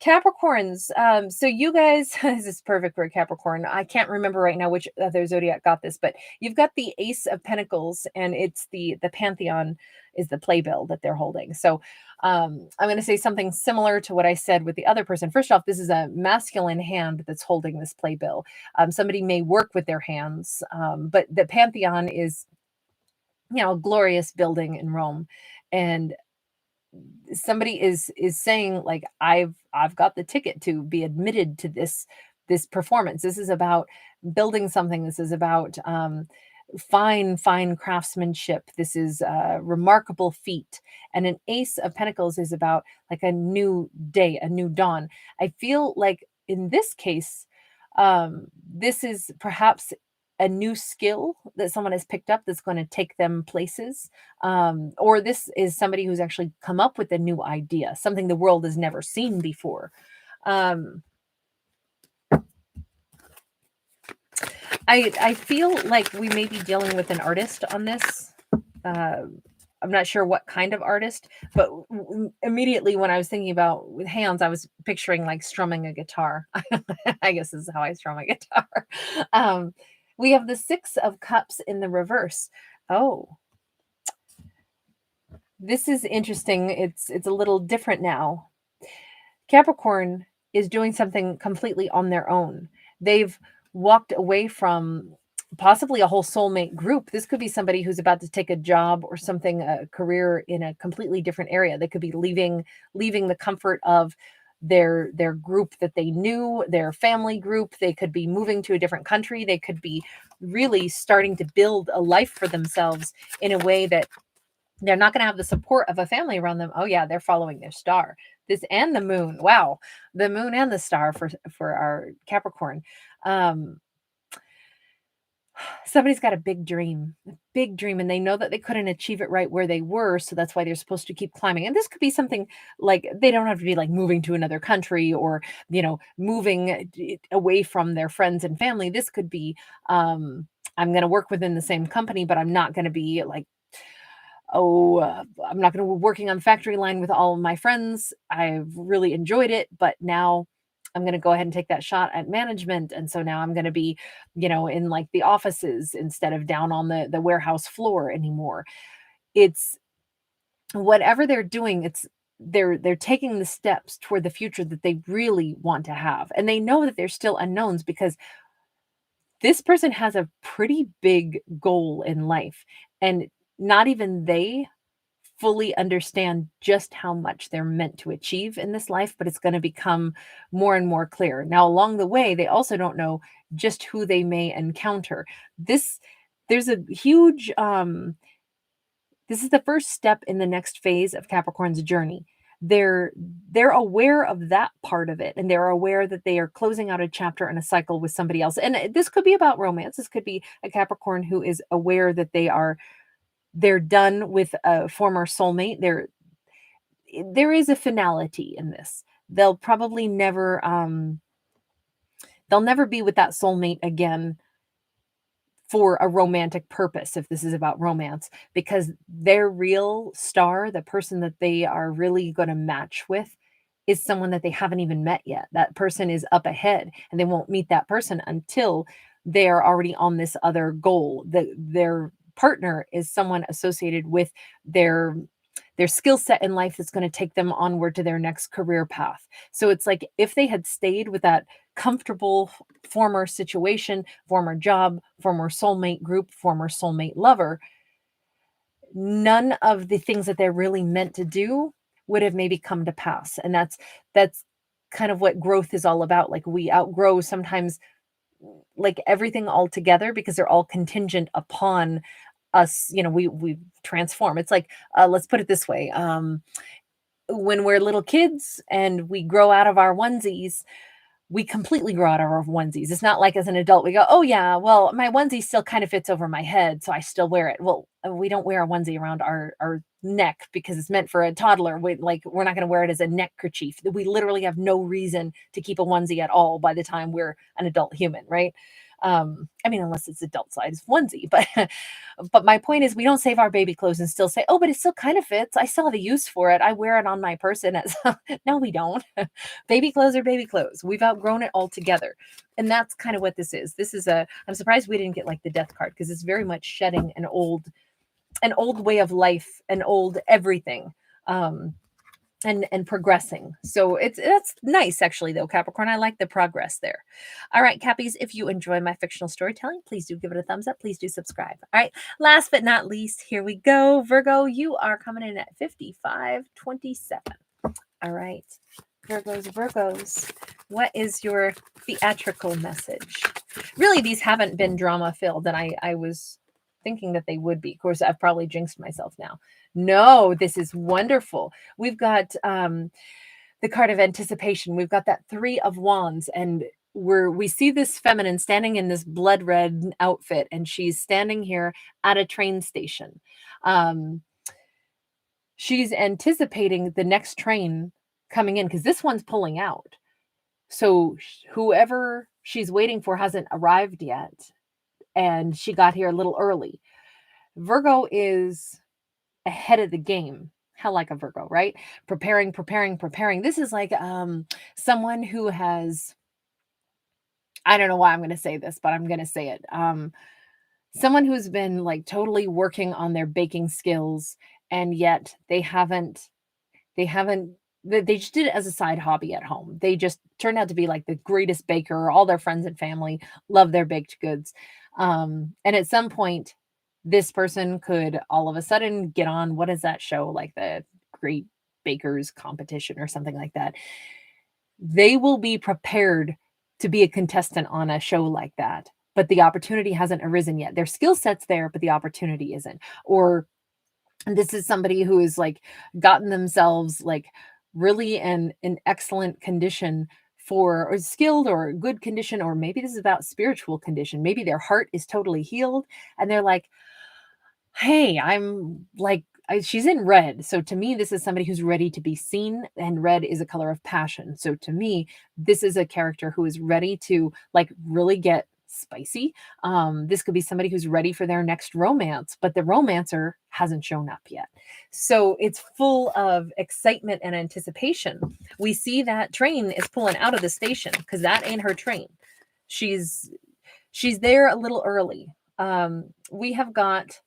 [SPEAKER 1] Capricorns. So you guys, this is perfect for a Capricorn. I can't remember right now which other zodiac got this, but you've got the Ace of Pentacles, and it's the Pantheon is the playbill that they're holding. So I'm going to say something similar to what I said with the other person. First off, this is a masculine hand that's holding this playbill. Somebody may work with their hands, but the Pantheon is, you know, a glorious building in Rome, and somebody is saying, like, I've got the ticket to be admitted to this performance. This is about building something. This is about fine craftsmanship. This is a remarkable feat. And an Ace of Pentacles is about like a new day, a new dawn. I feel like in this case, this is perhaps a new skill that someone has picked up that's going to take them places. Or this is somebody who's actually come up with a new idea, something the world has never seen before. I feel like we may be dealing with an artist on this. I'm not sure what kind of artist, but immediately when I was thinking about with hands, I was picturing like strumming a guitar. I guess this is how I strum a guitar. We have the Six of Cups in the reverse. Oh, this is interesting. It's a little different now. Capricorn is doing something completely on their own. They've walked away from possibly a whole soulmate group. This could be somebody who's about to take a job or something, a career in a completely different area. They could be leaving the comfort of their group that they knew, their family group. They could be moving to a different country. They could be really starting to build a life for themselves in a way that they're not going to have the support of a family around them. Oh yeah, they're following their star. This and the moon. Wow. The moon and the star for our Capricorn. Somebody's got a big dream, and they know that they couldn't achieve it right where they were. So that's why they're supposed to keep climbing. And this could be something like, they don't have to be like moving to another country or, you know, moving away from their friends and family. This could be, I'm going to work within the same company, but I'm not going to be like, I'm not going to be working on the factory line with all of my friends. I've really enjoyed it, but now I'm going to go ahead and take that shot at management. And so now I'm going to be, you know, in like the offices instead of down on the warehouse floor anymore. It's whatever they're doing. It's they're taking the steps toward the future that they really want to have. And they know that there's still unknowns because this person has a pretty big goal in life, and not even they fully understand just how much they're meant to achieve in this life, but it's going to become more and more clear. Now, along the way, they also don't know just who they may encounter. There's a huge, this is the first step in the next phase of Capricorn's journey. They're aware of that part of it, and they're aware that they are closing out a chapter and a cycle with somebody else. And this could be about romance. This could be a Capricorn who is aware that they're done with a former soulmate. There is a finality in this. They'll probably never they'll never be with that soulmate again for a romantic purpose, if this is about romance, because their real star, the person that they are really going to match with, is someone that they haven't even met yet. That person is up ahead, and they won't meet that person until they are already on this other goal. Their partner is someone associated with their skill set in life that's going to take them onward to their next career path. So it's like if they had stayed with that comfortable former situation, former job, former soulmate group, former soulmate lover, none of the things that they're really meant to do would have maybe come to pass. And that's kind of what growth is all about. Like we outgrow sometimes like everything altogether because they're all contingent upon us. We transform. It's like, let's put it this way. When we're little kids and we grow out of our onesies, we completely grow out of our onesies. It's not like as an adult, we go, oh yeah, well, my onesie still kind of fits over my head, so I still wear it. Well, we don't wear a onesie around our neck because it's meant for a toddler. We're not going to wear it as a neck kerchief. We literally have no reason to keep a onesie at all by the time we're an adult human, right? I mean, unless it's adult size onesie, but my point is we don't save our baby clothes and still say, oh, but it still kind of fits. I still have a use for it. I wear it on my person. No, we don't. Baby clothes are baby clothes. We've outgrown it altogether. And that's kind of what this is. I'm surprised we didn't get like the death card because it's very much shedding an old way of life, an old everything. And progressing. So that's nice actually though, Capricorn. I like the progress there. All right, Cappies, if you enjoy my fictional storytelling, please do give it a thumbs up. Please do subscribe. All right, last but not least, here we go. Virgo, you are coming in at 5527. All right, Virgos, what is your theatrical message? Really, these haven't been drama filled, and I was thinking that they would be. Of course, I've probably jinxed myself now. No, this is wonderful. We've got the card of anticipation. We've got that 3 of Wands, and we see this feminine standing in this blood red outfit, and she's standing here at a train station. She's anticipating the next train coming in because this one's pulling out. So whoever she's waiting for hasn't arrived yet, and she got here a little early. Virgo is ahead of the game. How like a Virgo, right? Preparing. This is like someone who has, I don't know why I'm going to say this, but I'm going to say it. Someone who's been like totally working on their baking skills, and yet they just did it as a side hobby at home. They just turned out to be like the greatest baker. All their friends and family love their baked goods. And at some point, this person could all of a sudden get on, what is that show? Like the Great Bakers Competition or something like that. They will be prepared to be a contestant on a show like that, but the opportunity hasn't arisen yet. Their skill set's there, but the opportunity isn't. Or this is somebody who has like gotten themselves like really in excellent condition or skilled or good condition, or maybe this is about spiritual condition. Maybe their heart is totally healed and they're like, hey, I'm like, she's in red. So to me, this is somebody who's ready to be seen, and red is a color of passion. So to me, this is a character who is ready to like really get spicy. This could be somebody who's ready for their next romance, but the romancer hasn't shown up yet. So it's full of excitement and anticipation. We see that train is pulling out of the station because that ain't her train. She's there a little early. We have got,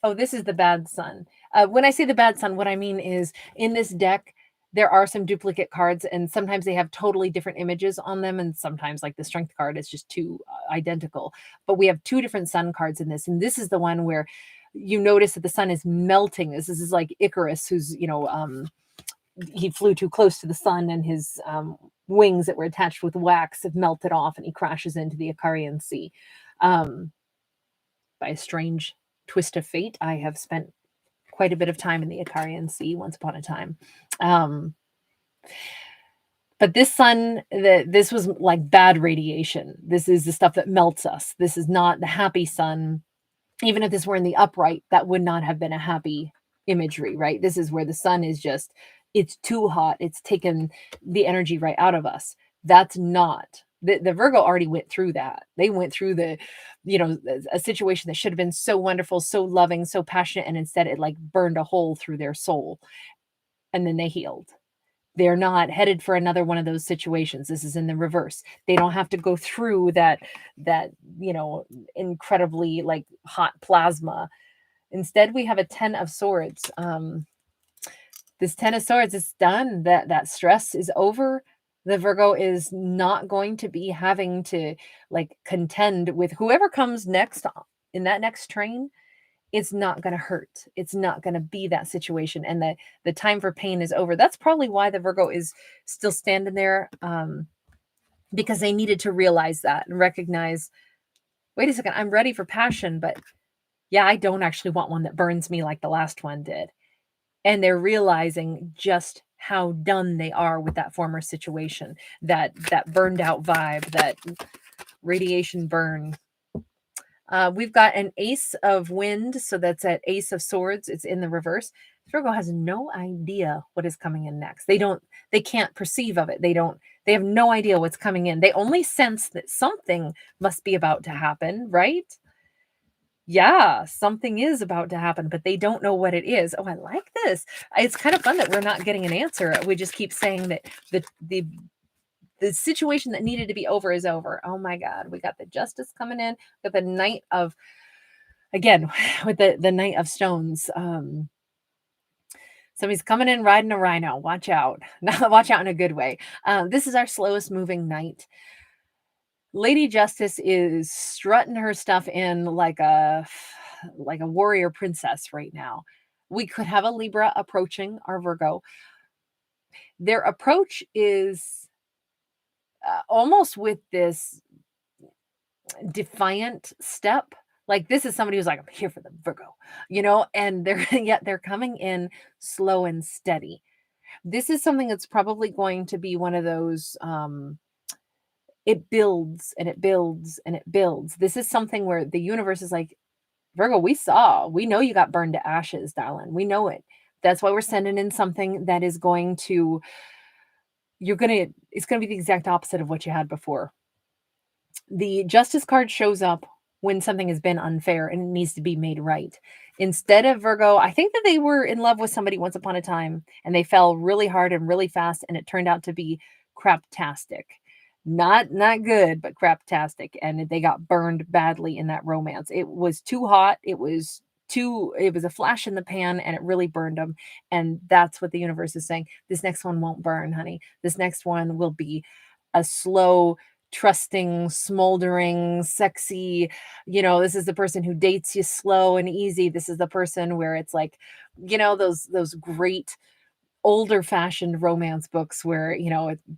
[SPEAKER 1] oh, this is the bad sun. When I say the bad sun, what I mean is in this deck, there are some duplicate cards, and sometimes they have totally different images on them. And sometimes like the strength card is just too identical, but we have 2 different sun cards in this. And this is the one where you notice that the sun is melting. This is like Icarus, who's, he flew too close to the sun, and his wings that were attached with wax have melted off, and he crashes into the Aquarian Sea. By a strange twist of fate, I have spent quite a bit of time in the Aquarian Sea once upon a time. But this sun, this was like bad radiation. This is the stuff that melts us. This is not the happy sun. Even if this were in the upright, that would not have been a happy imagery, right? This is where the sun is just, it's too hot. It's taken the energy right out of us. That's not. The Virgo already went through that. They went through a situation that should have been so wonderful, so loving, so passionate, and instead it like burned a hole through their soul, and then they healed. They're not headed for another one of those situations. This is in the reverse. They don't have to go through that incredibly like hot plasma. Instead, we have a 10 of Swords. This 10 of Swords is done. That stress is over. The Virgo is not going to be having to like contend with whoever comes next in that next train. It's not going to hurt. It's not going to be that situation. And the time for pain is over. That's probably why the Virgo is still standing there, because they needed to realize that and recognize, wait a second, I'm ready for passion, but yeah, I don't actually want one that burns me like the last one did. And they're realizing just how done they are with that former situation, that burned out vibe, that radiation burn. We've got an ace of wind, so that's at ace of swords. It's in the reverse. Virgo has no idea what is coming in next. They can't perceive of it. They have no idea what's coming in. They only sense that something must be about to happen, right? Yeah, something is about to happen, but they don't know what it is. Oh, I like this. It's kind of fun that we're not getting an answer. We just keep saying that the situation that needed to be over is over. Oh my God, we got the Justice coming in, with the Knight of, again, with the Knight of Stones. Somebody's coming in riding a rhino. Watch out. Watch out in a good way. This is our slowest moving knight. Lady Justice is strutting her stuff in like a warrior princess right now. We could have a Libra approaching our Virgo. Their approach is almost with this defiant step. Like, this is somebody who's like, I'm here for the Virgo, and they're coming in slow and steady. This is something that's probably going to be one of those, it builds and it builds and it builds. This is something where the universe is like, Virgo, we know you got burned to ashes, darling. We know it. That's why we're sending in something that is going to, it's going to be the exact opposite of what you had before. The Justice card shows up when something has been unfair and it needs to be made right. Instead of Virgo, I think that they were in love with somebody once upon a time and they fell really hard and really fast, and it turned out to be craptastic. Not good, but craptastic. And they got burned badly in that romance. It was too hot. It was a flash in the pan, and it really burned them. And that's what the universe is saying. This next one won't burn, honey. This next one will be a slow, trusting, smoldering, sexy, this is the person who dates you slow and easy. This is the person where it's like, those great older fashioned romance books where,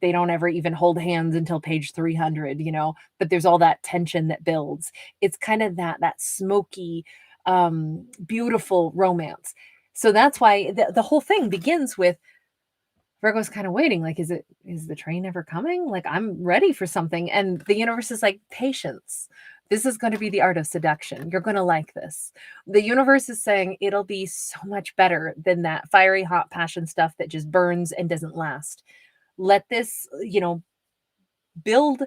[SPEAKER 1] they don't ever even hold hands until page 300, but there's all that tension that builds. It's kind of that smoky, beautiful romance. So that's why the whole thing begins with Virgo's kind of waiting, like, is the train ever coming? Like, I'm ready for something. And the universe is like, patience. This is going to be the art of seduction. You're going to like this. The universe is saying it'll be so much better than that fiery, hot passion stuff that just burns and doesn't last. Let this, build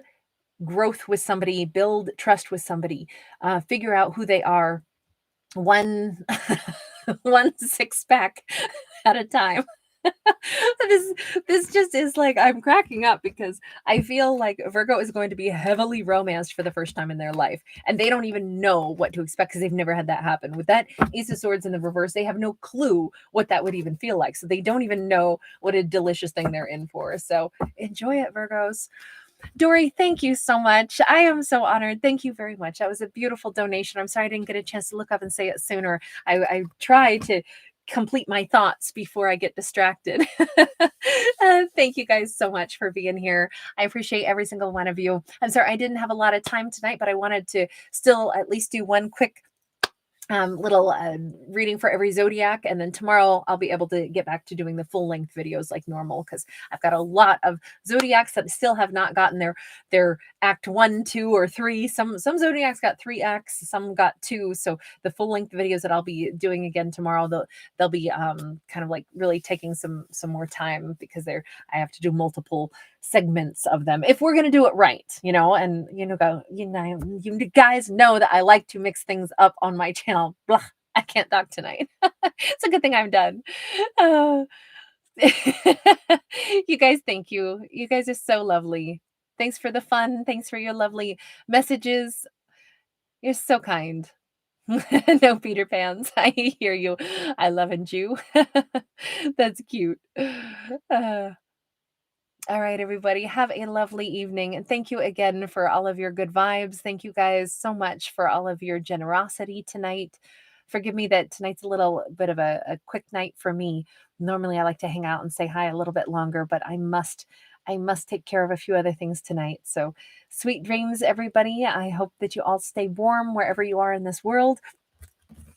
[SPEAKER 1] growth with somebody, build trust with somebody, figure out who they are, one, one six pack at a time. This just is like, I'm cracking up because I feel like Virgo is going to be heavily romanced for the first time in their life, and they don't even know what to expect because they've never had that happen. With that Ace of Swords in the reverse, they have no clue what that would even feel like, so they don't even know what a delicious thing they're in for. So enjoy it, Virgos. Dory, thank you so much. I am so honored. Thank you very much. That was a beautiful donation. I'm sorry I didn't get a chance to look up and say it sooner. I try to complete my thoughts before I get distracted. Thank you guys so much for being here. I appreciate every single one of you. I'm sorry I didn't have a lot of time tonight, but I wanted to still at least do one quick little reading for every zodiac, and then tomorrow I'll be able to get back to doing the full-length videos like normal, because I've got a lot of zodiacs that still have not gotten their act 1, 2, or 3. Some zodiacs got 3 acts, some got 2. So the full-length videos that I'll be doing again tomorrow, they'll be kind of like really taking some more time, because I have to do multiple segments of them if we're going to do it right, and you guys know that I like to mix things up on my channel. Blah, I can't talk tonight. It's a good thing I'm done. You guys, thank you. You guys are so lovely. Thanks for the fun. Thanks for your lovely messages. You're so kind. No Peter Pans. I hear you. I love you. That's cute. All right, everybody, have a lovely evening. And thank you again for all of your good vibes. Thank you guys so much for all of your generosity tonight. Forgive me that tonight's a little bit of a quick night for me. Normally I like to hang out and say hi a little bit longer, but I must take care of a few other things tonight. So sweet dreams, everybody. I hope that you all stay warm wherever you are in this world.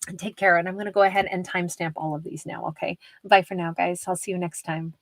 [SPEAKER 1] And take care. And I'm going to go ahead and timestamp all of these now. Okay. Bye for now, guys. I'll see you next time.